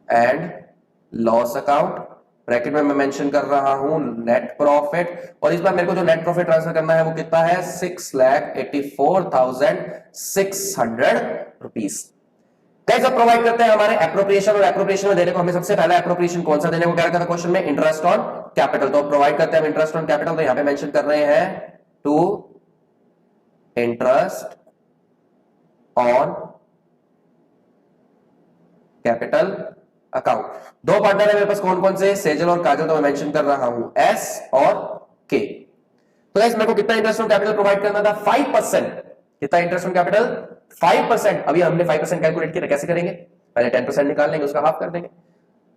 and loss account, bracket में मैं मेंशन कर रहा हूं नेट प्रॉफिट, और इस बार मेरे को जो नेट प्रॉफिट ट्रांसफर करना है वो कितना है, 6,84,600 रुपीज। गाइस अब प्रोवाइड करते हैं हमारे एप्रोप्रिएशन, और एप्रोप्रिएशन में देने को हमें सबसे पहला एप्रोप्रिएशन कौन सा देने को क्या रखा था क्वेश्चन में, इंटरेस्ट ऑन कैपिटल। तो प्रोवाइड करते हैं हम इंटरेस्ट ऑन कैपिटल, तो यहां पे मेंशन कर रहे हैं to interest on capital account. दो पार्टनर है मेरे पास, कौन कौन से, सेजल और काजल, तो मैं मेंशन कर रहा हूं एस और के। तो गाइस मेरे को कितना इंटरेस्ट ऑन कैपिटल प्रोवाइड करना था, 5%। कितना इंटरेस्ट ऑन कैपिटल, 5%। अभी हमने 5% कैलकुलेट किया, कैसे करेंगे, पहले 10% निकाल लेंगे, उसका हाफ कर देंगे।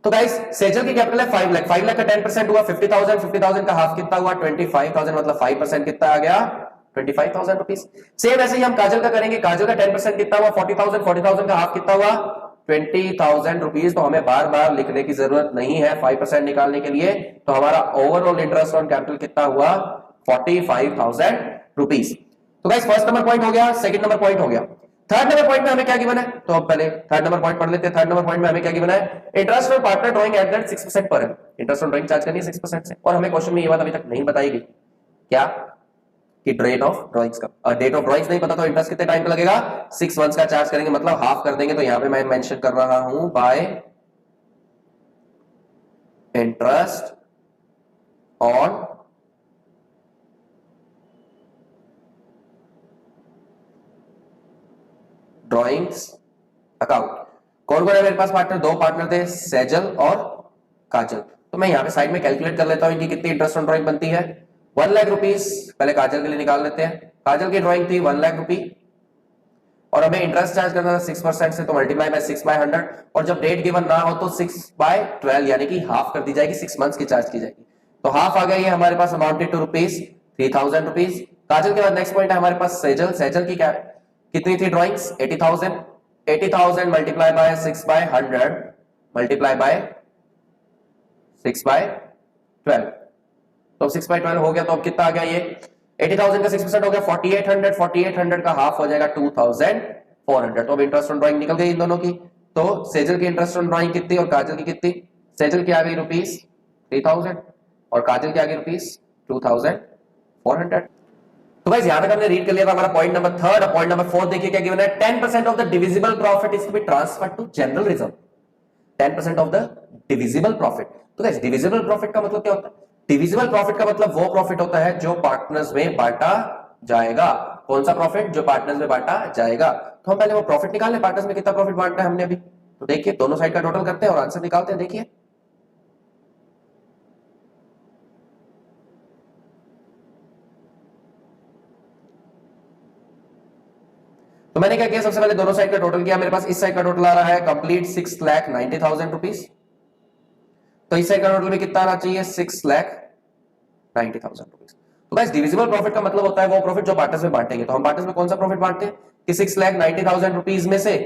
तो गाइस सेजल की कैपिटल है 5 लाख, 5 लाख का 10% हुआ 50,000, 50,000 का हाफ कितना हुआ, 25,000, मतलब 5% कितना आ गया, 25,000 रुपीज। सेम ऐसे ही हम काजल का करेंगे, काजल का 10% कितना हुआ, 40,000, 40,000 का हाफ कितना हुआ, 20,000 रुपीज। तो हमें बार बार लिखने की जरूरत नहीं है 5% निकालने के लिए। तो हमारा ओवरऑल इंटरेस्ट ऑन कैपिटल कितना हुआ, 45,000 रुपीज। तो गाइस फर्स्ट नंबर पॉइंट हो गया, सेकंड नंबर पॉइंट हो गया। थर्ड नंबर पॉइंट में हमें क्या गिवन है, तो अब पहले थर्ड नंबर पॉइंट पढ़ लेते हैं। थर्ड नंबर पॉइंट में हमें क्या गिवन है, interest on partner drawing at that 6% per annum, interest on drawing charge करनी है 6% से। और हमें क्वेश्चन में ये बात अभी तक नहीं बताई गई, क्या, कि डेट ऑफ ड्राइंग्स का, डेट ऑफ ड्राइंग्स नहीं पता तो इंटरेस्ट कितने टाइम पे लगेगा, 6 मंथ्स का चार्ज करेंगे, मतलब हाफ कर देंगे। तो यहां पे मैं मेंशन कर रहा हूं bye interest on drawings account. कौन कौन है मेरे पास पार्टनर, दो पार्टनर थे, सेजल और काजल। तो मैं यहां पे साइड में कैलकुलेट कर लेता हूं इनकी कितनी इंटरेस्ट ऑन ड्राइंग बनती है, 1 लाख रुपीस। पहले काजल के लिए निकाल लेते हैं, काजल की ड्राइंग थी 1 लाख रुपी, और हमें इंटरेस्ट चार्ज करना था 6% से, तो मल्टीप्लाई बाय 6/100, और जब डेट गिवन ना हो तो 6/12 यानी कि हाफ कर दी जाएगी, 6 मंथ्स की चार्ज की जाएगी। तो हाफ आ गया ये हमारे पास अमाउंटेड टू रुपीज 3000 रुपीज। काजल के बाद नेक्स्ट पॉइंट है हमारे पास सेजल। सेजल की क्या कितनी थी drawings 80,000। 80,000 multiply by 6/100 multiply by 6/12, तो 6/12 हो गया। तो अब कितना आ गया ये 80,000 का 6% हो गया 4800। 4800 का हाफ हो जाएगा 2400। तो अब इंटरेस्ट ऑन ड्राइंग निकल गई इन दोनों की। तो सेजल की इंटरेस्ट ऑन ड्राइंग कितनी और काजल की कितनी? सेजल की आ गई रुपीज 3000 और काजल की आ गई रुपीज 2400। तो गाइस यहां तक हमने रीड कर लिया था हमारा पॉइंट नंबर 3। और पॉइंट नंबर 4 देखिए क्या गिवन है, 10% of the divisible profit is to be transferred to general reserve. 10% of the divisible profit. तो गाइस डिविजिबल प्रॉफिट का मतलब क्या होता है? डिविजिबल प्रॉफिट का मतलब वो प्रॉफिट होता है जो पार्टनर्स में बांटा जाएगा। कौन सा प्रॉफिट? जो पार्टनर्स में बांटा जाएगा। तो हम पहले वो प्रॉफिट निकाल लें, पार्टनर्स में कितना प्रॉफिट बांटना है हमने अभी। तो देखिए दोनों साइड का टोटल करते हैं और आंसर निकालते हैं। देखिए तो मैंने क्या किया, सबसे पहले दोनों साइड का टोटल किया। मेरे पास इस साइड का टोटल आ रहा है कंप्लीट 6,90,000 रुपीज। तो इस साइड का टोटल भी कितना आना चाहिए 6,90,000 रुपीज। तो गाइस डिविजिबल प्रॉफिट का मतलब होता है वो प्रॉफिट जो पार्टनर्स में बांटेंगे। तो हम पार्टनर्स में कौन सा प्रॉफिट बांटते हैं कि 6,90,000 रुपीज में से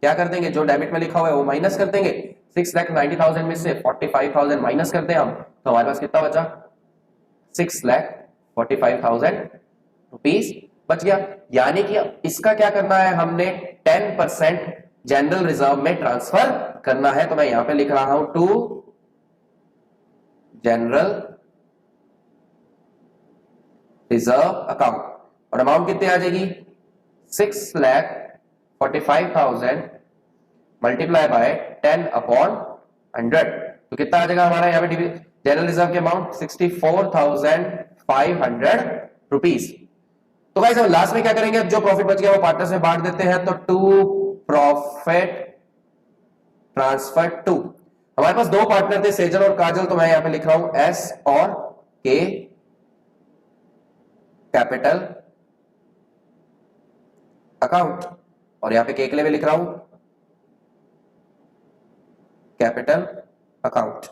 क्या कर देंगे, जो डेबिट में लिखा हुआ है वो माइनस कर देंगे। 6,90,000 में से 45,000 माइनस करते हैं हम, तो हमारे पास कितना बचा 6,45,000 रुपीज बच गया। यानी कि इसका क्या करना है, हमने 10% जनरल रिजर्व में ट्रांसफर करना है। तो मैं यहां पे लिख रहा हूं टू जनरल रिजर्व अकाउंट, और अमाउंट कितनी आ जाएगी 6,45,000 मल्टीप्लाई बाय 10/100। तो कितना आ जाएगा हमारा यहाँ पे जनरल रिजर्व के अमाउंट 64,500 रुपीज। तो गाइस हम लास्ट में क्या करेंगे, जो प्रॉफिट बच गया वो पार्टनर्स में बांट देते हैं। तो टू प्रॉफिट ट्रांसफर टू, हमारे पास दो पार्टनर थे सेजल और काजल, तो मैं यहां पे लिख रहा हूं एस और के कैपिटल अकाउंट, और यहां पे के के लिए भी लिख रहा हूं कैपिटल अकाउंट।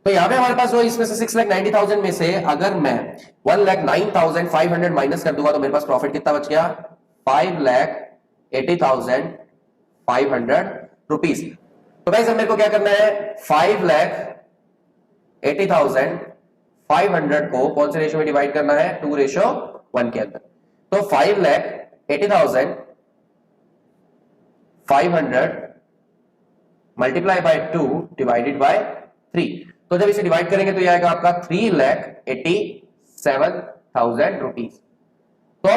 तो यहां पे हमारे पास जो इसमें से 6,90,000 में से अगर मैं 1,09,500 माइनस कर दूंगा तो मेरे पास प्रॉफिट कितना बच गया 5,80,500 रुपीज। तो गाइस अब मेरे को क्या करना है 5,80,500 को कौन से रेशियो में डिवाइड करना है 2:1 के अंदर। तो 5,80,500 मल्टीप्लाई बाय 2 डिवाइडेड बाय 3। तो जब इसे डिवाइड करेंगे तो यह आएगा आपका 3,87,000 रुपीज। तो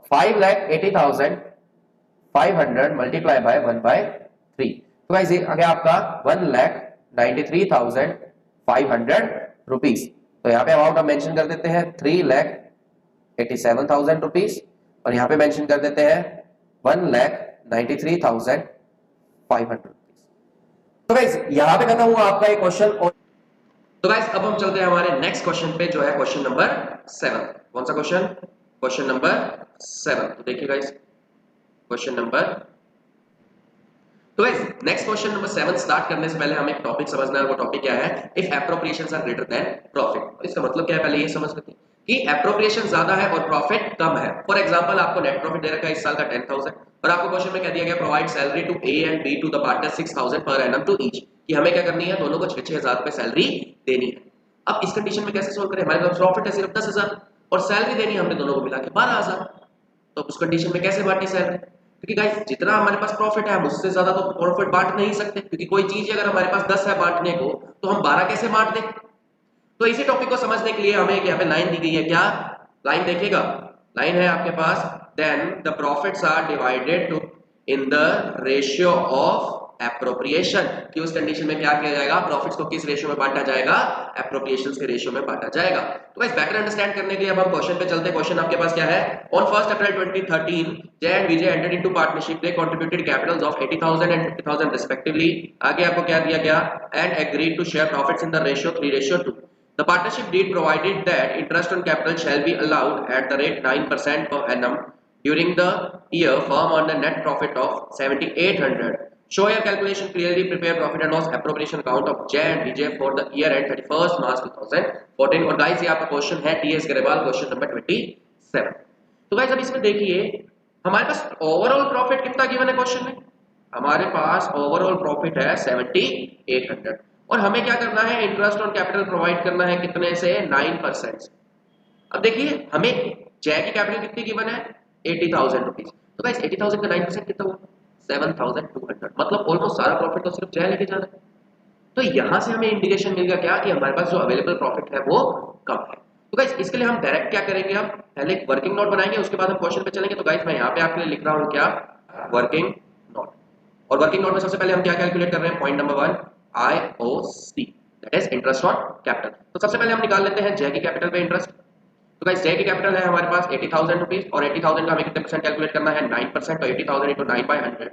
5,80,500 मल्टीप्लाई बाय 1/3, तो गाइस ये आ गया आपका 1,93,500 रुपीज। तो यहाँ पे अमाउंट हम मेंशन कर देते हैं 3,87,000 रुपीज, और यहाँ पे मेंशन कर देते हैं 1,93,500 रुपीज। तो गाइस यहाँ पे खत्म हुआ आपका ये क्वेश्चन। तो गाइस अब हम चलते हैं हमारे नेक्स्ट क्वेश्चन पे, जो है क्वेश्चन नंबर 7। कौन सा क्वेश्चन? Question number 7। तो देखिए गाइस क्वेश्चन नंबर, तो guys next question number 7 start करने से पहले हमें एक टॉपिक समझना है। वो टॉपिक क्या है, if appropriations are greater than profit. इसका मतलब क्या है पहले ये समझ लेते हैं कि एप्रोप्रिएशन ज्यादा है और प्रॉफिट कम है। फॉर एग्जांपल आपको नेट प्रॉफिट दे रखा है इस साल का 10,000 और आपको क्वेश्चन में कह दिया गया provide salary to A and B to the partner 6,000 per annum to each, कि हमें क्या करनी है दोनों को 6,000 रुपए सैलरी देनी है। अब इस कंडीशन में कैसे सोल्व करें, हमारे पास प्रॉफिट है सिर्फ 10,000 और सैलरी देनी है हमने दोनों को मिला के 12,000। तो उस कंडीशन में कैसे बांटी सैलरी, क्योंकि गाइस जितना हमारे पास प्रॉफिट है हम उससे ज्यादा तो प्रॉफिट बांट नहीं सकते, क्योंकि कोई चीज अगर हमारे पास 10 है बांटने को तो हम 12 कैसे बांट दें। तो इसी टॉपिक को समझने के लिए हमें यहाँ पे लाइन दी गई है। क्या लाइन देखिएगा, लाइन है आपके पास, then the profits are divided to in the ratio of appropriation, कि उस कंडीशन में क्या किया जाएगा प्रॉफिट्स को किस रेशियो में बांटा जाएगा, एप्रोप्रिएशंस के रेशियो में बांटा जाएगा। तो गाइस बेटर अंडरस्टैंड करने के लिए अब हम क्वेश्चन पे चलते हैं। क्वेश्चन आपके पास क्या है, on 1 April 2013 Jay and Vijay entered into partnership, they contributed capitals of 80,000 and 50,000 respectively. आगे आपको क्या दिया गया, and agreed to share profits in the ratio 3:2। The partnership deed provided that interest on capital shall be allowed at the rate 9% per annum during the year firm earned a net profit of 7800. Show your calculation clearly, prepare profit and loss appropriation account of J and BJ for the year end 31st March 2014। और गाइस ये आपका क्वेश्चन है टीएस गरेवाल, क्वेश्चन नंबर 27। तो गाइस अब इसमें देखिए हमारे पास ओवरऑल प्रॉफिट कितना गिवन है क्वेश्चन में, हमारे पास ओवरऑल प्रॉफिट है 7800 और हमें क्या करना है, इंटरेस्ट ऑन कैपिटल प्रोवाइड करना है कितने से, 9%। अब देखिए हमें जय की कैपिटल कितनी गिवन है, 80,000 रुपीज। तो गाइस 80,000 का 9% कितना हुआ, 7,200। मतलब ऑलमोस्ट सारा प्रॉफिट तो सिर्फ जय लेके जाना है। तो यहां से हमें इंडिकेशन मिल गया क्या कि हमारे पास जो अवेलेबल प्रॉफिट है वो कम है। तो गाइस इसके लिए हम डायरेक्ट क्या करेंगे, हम पहले एक वर्किंग नोट बनाएंगे, उसके बाद हम क्वेश्चन पे चलेंगे। तो गाइस मैं यहाँ पे आपके लिए लिख रहा हूँ क्या, वर्किंग नोट। और वर्किंग नोट में सबसे पहले हम क्या कैलकुलेट कर रहे हैं, point number 1 IOC that is interest on capital. तो सबसे पहले हम निकाल लेते हैं जय की कैपिटल पे इंटरेस्ट। तो गाइस जय की कैपिटल है हमारे पास 80,000 रुपीज और 80,000 का हमें कितने परसेंट कैलकुलेट करना है, 9%। तो 80,000 into 9/100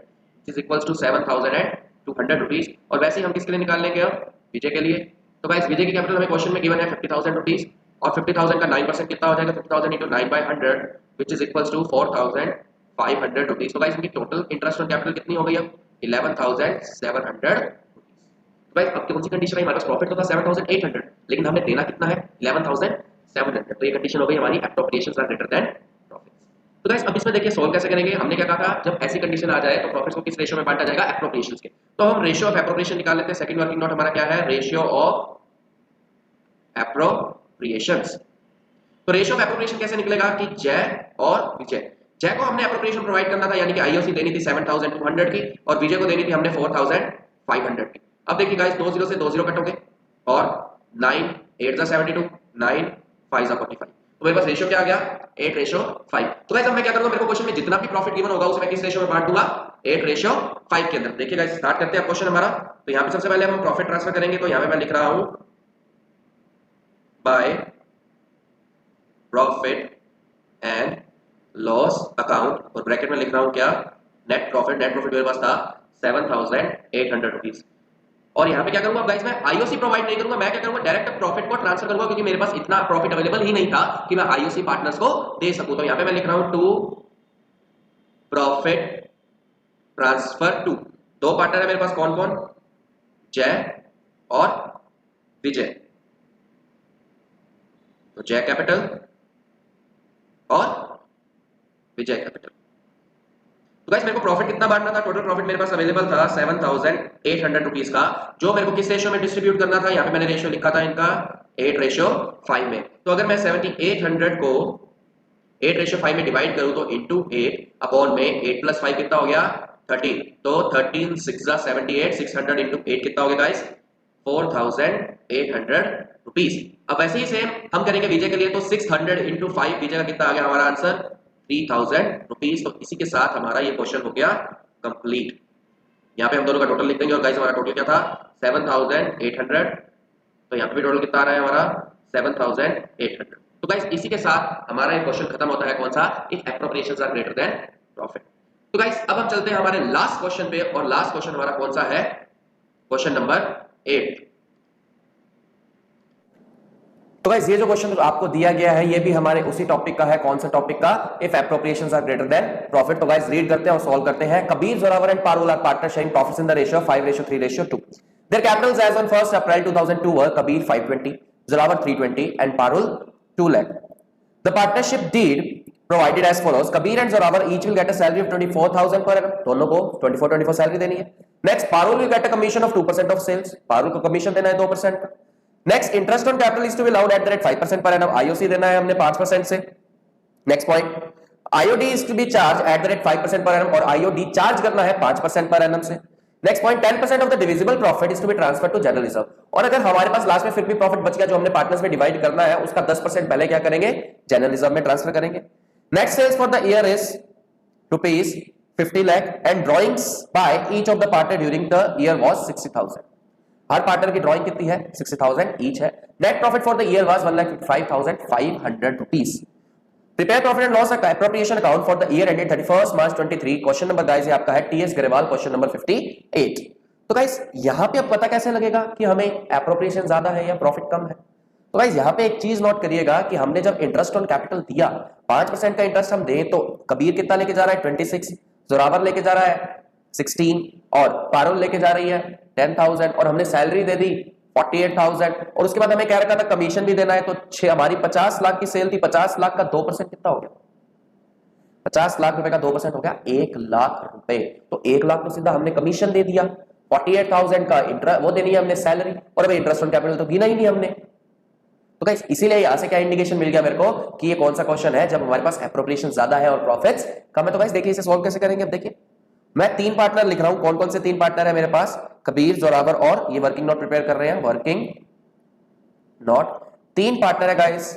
is equals to 7,200 rupees. और वैसे ही हम किसके लिए निकाल लेंगे, अब विजय के लिए। तो गाइस विजय की कैपिटल हमें क्वेश्चन में गिवन है 50,000 रुपीज और 50,000 का 9% कितना हो जाएगा, 50,000 into 9/100 which is equals to 4,500 rupees. तो गाइस इनकी टोटल इंटरेस्ट ऑन कैपिटल कितनी हो गई, अब 11,700 रुपीज। तो गाइस अब कौन सी कंडीशन है, हमारे पास प्रॉफिट तो था 7,800 लेकिन हमें देना कितना है, 11,700। तो ये कंडीशन हो गई हमारी appropriations are greater then profits. तो गाइस अब इसमें देखिए सोल्व कैसे करेंगे, हमने क्या कहा था, जब ऐसी कंडीशन आ जाए तो प्रॉफिट्स को किस रेशियो में बांटा जाएगा, एप्रोप्रिएशंस के। तो हम रेशियो ऑफ एप्रोप्रिएशन निकाल लेते हैं। सेकंड वर्किंग नोट हमारा क्या है, रेशियो ऑफ एप्रोप्रिएशंस। तो रेशियो ऑफ एप्रोप्रिएशन कैसे निकलेगा कि जय और विजय, जय को हमने एप्रोप्रिएशन प्रोवाइड करना था यानी कि आईओसी देनी थी 7,200 की और विजय को देनी थी हमने 4,500 की। अब देखिए गाइस 2 0 से 2 0 कटोगे और 9 8 72 9 5 45। तो मेरे पास रेशियो क्या आ गया, 8:5। तो गाइस अब मैं क्या करूंगा, मेरे को क्वेश्चन में जितना भी प्रॉफिट गिवन होगा उसे मैं किस रेशियो में बांट दूंगा, 8:5 के अंदर। देखिए गाइस स्टार्ट करते हैं क्वेश्चन हमारा। तो यहां पे सबसे पहले हम प्रॉफिट ट्रांसफर करेंगे। तो यहां पे मैं लिख रहा हूं by profit and loss account और ब्रैकेट में लिख रहा हूं क्या, नेट प्रॉफिट। नेट प्रॉफिट मेरे पास था 7,800 रुपीज। और यहाँ पे क्या करूंगा गाइस, मैं आईओसी प्रोवाइड नहीं करूंगा, मैं क्या करूंगा डायरेक्ट प्रॉफिट को ट्रांसफर करूंगा क्योंकि मेरे पास इतना प्रॉफिट अवेलेबल ही नहीं था कि मैं आईओसी पार्टनर्स को दे सकूं। तो यहाँ पे मैं लिख रहा हूं टू प्रॉफिट ट्रांसफर टू। दो पार्टनर है मेरे पास, कौन कौन, जय और विजय। तो जय कैपिटल और विजय कैपिटल। तो गाइस मेरे को प्रॉफिट कितना बांटना था, टोटल प्रॉफिट मेरे पास अवेलेबल था 7,800 रुपीज का, जो मेरे को किस रेशियो में डिस्ट्रीब्यूट करना था, यहाँ पे मैंने रेशियो लिखा था इनका 8:5 में। तो अगर मैं 7,800 को 8:5 में डिवाइड करूं तो इंटू 8 अपॉन में 8 + 5 कितना हो गया, 13। तो 13 6 78, 600 इंटू 8 कितना हो गया गाइस, 4,800 रुपीज। अब ऐसे ही सेम हम करेंगे विजय के लिए। तो 600 इंटू 5 विजय का कितना आ गया हमारा आंसर, 3,000 रुपीज। तो इसी के साथ हमारा ये क्वेश्चन हो गया कंप्लीट। यहाँ पे हम दोनों का टोटल लिख देंगे और गाइस हमारा टोटल क्या था, 7,800। तो यहाँ पे भी टोटल कितना आ रहा है हमारा, 7,800। तो गाइस इसी के साथ हमारा ये क्वेश्चन खत्म होता है, कौन सा, if appropriations are greater than profit. तो गाइस अब हम चलते हैं हमारे लास्ट क्वेश्चन पे और लास्ट क्वेश्चन हमारा कौन सा है, क्वेश्चन नंबर 8। तो गाइस ये जो क्वेश्चन आपको दिया गया है ये भी हमारे उसी टॉपिक का है, कौन सा टॉपिक का, if appropriations are greater than profit. तो गाइस रीड करते हैं और सॉल्व करते हैं। Kabir, Zoravar and Parul are partner sharing profits in the रेशियो 5:3:2। Their capitals as on 1st April 2002 were Kabir 520, Zoravar 320 and Parul 2 lakh। The partnership deed provided as follows, Kabir and Zoravar each will get a salary of 24,000 per annum, दोनों को 24 सैलरी देनी है। Next Parul will get a commission of 2% of sales, Parul को कमीशन देना है 2%। Next interest on capital is to be allowed at the rate 5% per annum, IOC देना है हमने 5% से। Next point, IOD is to be charge at the rate 5% per annum और आईओडी चार्ज करना है 5% पर एनम से। Next point, 10% of the divisible profit is to be transfer to general reserve. और अगर हमारे पास लास्ट में फिर भी प्रॉफिट बच गया जो हमने पार्टनर्स में डिवाइड करना है उसका 10% पहले क्या करेंगे, जनरल रिजर्व में ट्रांसफर करेंगे। Next sales for the year is rupees 50 lakh and drawings by each of the partner during the year was 60,000। हर पार्टनर की ड्राइंग कितनी है, 60,000 ईच है। Net profit for the year was 1,55,500 rupees. Prepare profit and loss appropriation account for the year ended 31st March 23। Question number guys ये आपका है टीएस गरेवाल, क्वेश्चन नंबर 58। तो गाइस यहां पे अब पता कैसे लगेगा कि हमें एप्रोप्रिएशन ज्यादा है या प्रॉफिट कम है। तो गाइस यहां पे एक चीज नोट करिएगा कि हमने जब इंटरेस्ट ऑन कैपिटल दिया 5% का इंटरेस्ट हम दें तो कबीर कितना लेके जा रहा है 26, जोरावर लेके जा रहा है 16 और पारुल लेके जा रही है 10,000 और हमने सैलरी दे दी 48,000 और उसके बाद हमें कह रखा था कमीशन भी देना है तो हमारी 50 लाख की सेल थी, 50 लाख का 2% कितना हो गया? 50 लाख रुपए का 2% हो गया 1 लाख रुपए। तो 1 लाख तो सीधा हमने कमीशन दे दिया, 48,000 का इंटरेस्ट वो देनी है हमने सैलरी, और अभी इंटरेस्ट ऑन कैपिटल तो गिना ही नहीं हमने। तो गाइस इसीलिए यहां से क्या इंडिकेशन मिल गया मेरे को कि ये कौन सा क्वेश्चन है जब हमारे पास एप्रोप्रिएशन ज्यादा है और प्रॉफिट्स कम है। तो गाइस देखिए इसे सॉल्व कैसे करेंगे। अब देखिए मैं 3 पार्टनर लिख रहा हूं, कौन कौन से 3 पार्टनर है मेरे पास? कबीर, जोरावर और ये वर्किंग नोट प्रिपेयर कर रहे हैं, वर्किंग नोट। 3 पार्टनर है guys,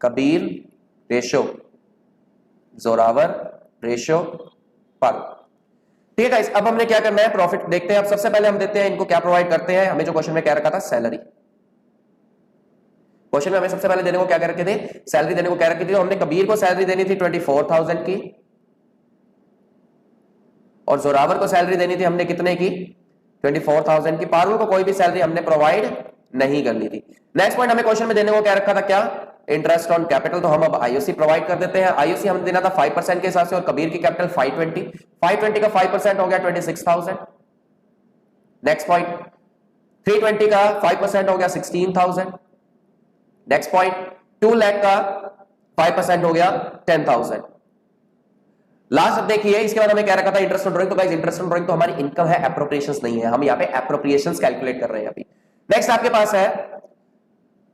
Kabir ratio Zorawar ratio Parul. ठीक है गाइस, अब हमने क्या करना है, प्रॉफिट देखते हैं। अब सबसे पहले हम देते हैं इनको क्या प्रोवाइड करते हैं, हमें जो क्वेश्चन में कह रखा था सैलरी। क्वेश्चन में हमें सबसे पहले देने को क्या कह रखे थे, सैलरी देने को कह रखी थी। तो हमने कबीर को सैलरी देनी थी 24,000 की और जोरावर को सैलरी देनी थी हमने कितने की 24,000 की। पारुल को कोई भी सैलरी हमने प्रोवाइड नहीं करनी थी। नेक्स्ट पॉइंट हमें क्वेश्चन में देने को क्या रखा था, क्या इंटरेस्ट ऑन कैपिटल। तो हम अब आईओसी प्रोवाइड कर देते हैं। आईओसी हमने देना था 5% के हिसाब से और कबीर की कैपिटल 520 का 5% हो गया 26,000। नेक्स्ट पॉइंट 320 का 5% हो गया 16,000। नेक्स्ट पॉइंट 2 लाख का 5% हो गया 10,000। लास्ट अब देखिए इसके बाद हमें क्या रखा था इंटरेस्ट ऑन ड्राइंग। तो गाइस इंटरेस्ट ऑन ड्राइंग तो हमारी इनकम है, एप्रोप्रिएशंस नहीं है। हम यहाँ पे एप्रोप्रिएशंस कैलकुलेट कर रहे हैं अभी। नेक्स्ट आपके पास है,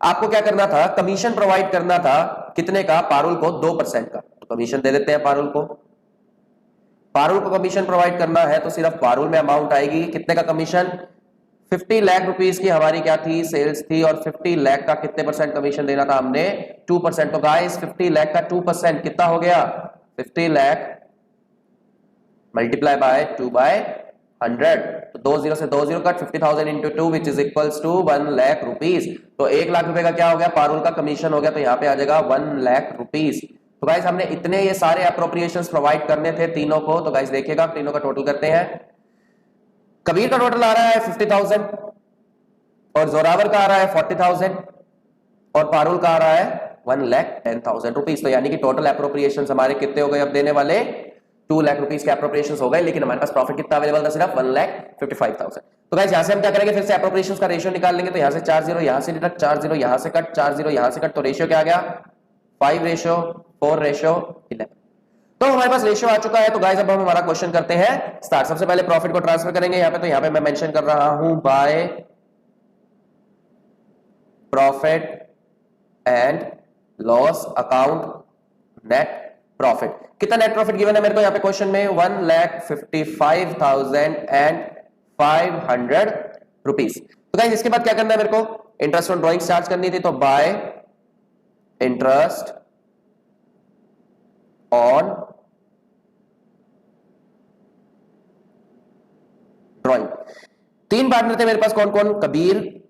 आपको क्या करना था, कमीशन प्रोवाइड करना था कितने का, पारुल को 2% का। तो कमीशन दे देते हैं पारुल को। पारुल को कमीशन प्रोवाइड करना है तो सिर्फ पारुल में अमाउंट आएगी कितने का कमीशन, 50 लाख रुपीस की हमारी क्या थी, सेल्स थी और 50 लाख का कितने परसेंट कमीशन देना था हमने, 2%। तो गाइस 50 लाख का 2% कितना हो गया, 50 लाख मल्टीप्लाई बाय 2/100। तो 20 से 20 cut, 50,000 into 2 which is equals to 1 lakh rupees. तो 1 लाख रुपए का क्या हो गया, पारुल का कमीशन हो गया। तो यहाँ पे आ जाएगा 1 लाख रुपीस। तो गाइस हमने इतने ये सारे अप्रोप्रिएशंस प्रोवाइड करने थे तीनों को। तो गाइस देखिएगा तीनों का टोटल करते हैं। कबीर का टोटल आ रहा है 50,000 और जोरावर का आ रहा है 40,000 और पारुल का आ रहा है 1,10,000 रुपीस। तो यानी कि टोटल एप्रोप्रिएशंस हमारे कितने हो गए अब देने वाले, 2 लाख रुपीस के एप्रोप्रिएशंस हो गए। लेकिन हमारे पास प्रॉफिट कितना अवेलेबल था, सिर्फ 1,55,000। तो गाइस यहां से हम क्या करेंगे, फिर से एप्रोप्रिएशंस का रेशियो निकाल लेंगे। तो यहां से 4 0 यहां से डिडक्ट, 4 0 यहां से कट, 4 0 यहां से कट। तो रेशियो क्या आ गया, 5:4:11। तो हमारे पास रेशियो आ चुका है। तो गाइस अब हम हमारा क्वेश्चन करते हैं स्टार्ट। सबसे पहले प्रॉफिट को ट्रांसफर करेंगे यहाँ पे। तो यहाँ पे मैं मेंशन कर रहा हूं by profit and loss account net profit. कितना नेट प्रॉफिट गिवन है मेरे को यहाँ पे क्वेश्चन में, 1,55,500 रुपीस। तो गाइस इसके बाद क्या करना है मेरे को, इंटरेस्ट ऑन ड्रॉइंग चार्ज करनी थी। तो by interest on drawing. 3 partner थे मेरे पास, कौन कौन, कबीर,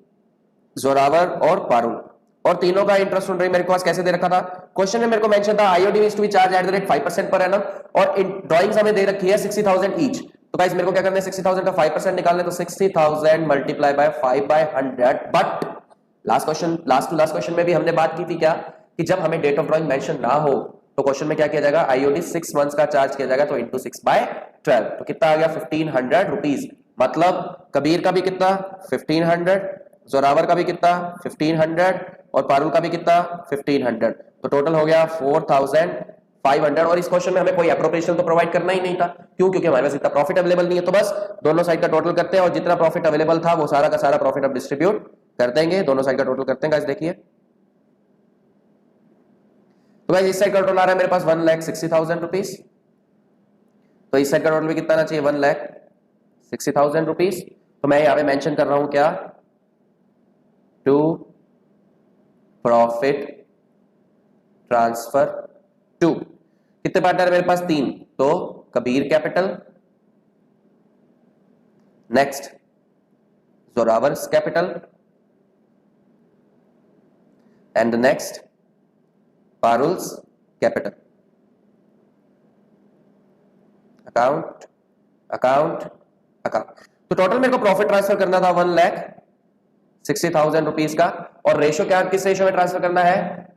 जोरावर और पारुल। और तीनों का इंटरेस्ट ऑन ड्रॉइंग मेरे पास कैसे दे रखा था, क्वेश्चन में मेरे को मेंशन था IOD is to be charge at the rate 5% per annum और ड्रॉइंग्स हमें दे रखी है 60,000 ईच। तो गाइस मेरे को क्या करना है, 60,000 का 5% निकालना है। तो 60,000 multiply by 5/100। But last to last question में भी हमने बात की थी क्या, कि जब हमें डेट ऑफ ड्रॉइंग मेंशन ना हो तो क्वेश्चन में क्या किया जाएगा, आईओडी 6 मंथ्स का चार्ज किया जाएगा। तो इंटू 6/12 तो कितना आ गया 1,500 रुपीज। मतलब कबीर का भी कितना 1,500, जोरावर का भी कितना 1,500 और पारुल का भी कितना 1,500। तो टोटल हो गया 4,500। और इस क्वेश्चन में हमें कोई एप्रोप्रिएशन तो प्रोवाइड करना ही नहीं था, क्यों, क्योंकि हमारे पास इतना प्रॉफिट अवेलेबल नहीं है। तो बस दोनों साइड का टोटल करते हैं और जितना प्रॉफिट अवेलेबल था वो सारा का सारा प्रॉफिट अब डिस्ट्रीब्यूट कर देंगे। दोनों साइड का टोटल करते हैं गाइस, देखिए। तो गाइस इस साइड का टोटल आ रहा है मेरे पास 1,60,000 रुपीस। तो इस साइड का टोटल भी कितना आना चाहिए, 1,60,000 रुपीस। तो मैं यहाँ पे मेंशन कर रहा हूं क्या, टू प्रॉफिट ट्रांसफर टू, कितने पार्टनर है मेरे पास, 3। तो Kabir capital, next Zoravar's capital and next Parul's capital. Account account account. तो टोटल मेरे को प्रॉफिट ट्रांसफर करना था 1,60,000 रुपीस का। और रेशियो क्या, किस रेशियो में ट्रांसफर करना है,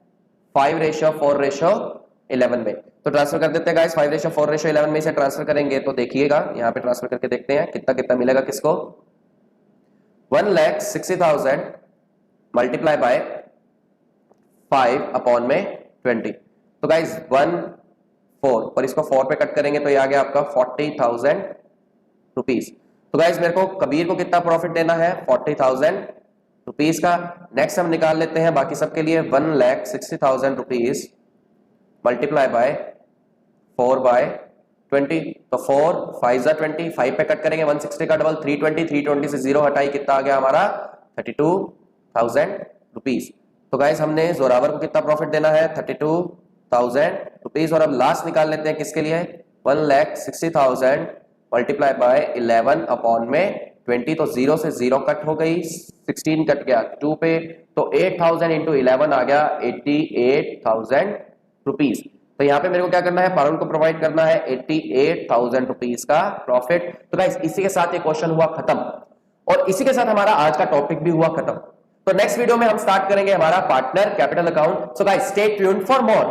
5:4:1। 11 में। तो ट्रांसफर कर देते हैं गाइस, 5:4:11 में से ट्रांसफर करेंगे तो देखिएगा यहाँ पे ट्रांसफर करके देखते हैं कितना कितना मिलेगा किसको। 1,60,000 मल्टीप्लाई बाय 5 अपॉन में 20। तो गाइस 1,4 और इसको 4 पे कट करेंगे तो ये आ गया आपका 40,000 रुपीज। तो गाइस मेरे को कबीर को कितना प्रॉफिट देना है 40,000 रुपीज का। नेक्स्ट हम निकाल लेते हैं बाकी सबके लिए 1,60,000 रुपीज मल्टीप्लाई बाय 4/20। तो 4 5 20, 5 पे कट करेंगे 160 का डबल 320, 320 से 0 हटाई कितना आ गया हमारा 32,000 रुपीज। तो गाइस हमने जोरावर को कितना प्रॉफिट देना है 32,000 रुपीज। और अब लास्ट निकाल लेते हैं किसके लिए 1,60,000 मल्टीप्लाई बाय 11 अपॉन में 20। तो 0 से 0 कट हो गई, 16 कट गया 2 पे, तो 8,000 इंटू 11 आ गया 88,000 रुपीज। तो यहाँ पे मेरे को क्या करना है, पारुल को प्रोवाइड करना है 88,000 रुपीज का प्रॉफिट। तो गाइस इसी के साथ ये क्वेश्चन हुआ खत्म और इसी के साथ हमारा आज का टॉपिक भी हुआ खत्म। तो नेक्स्ट वीडियो में हम स्टार्ट करेंगे हमारा partner capital account. So guys stay tuned for more.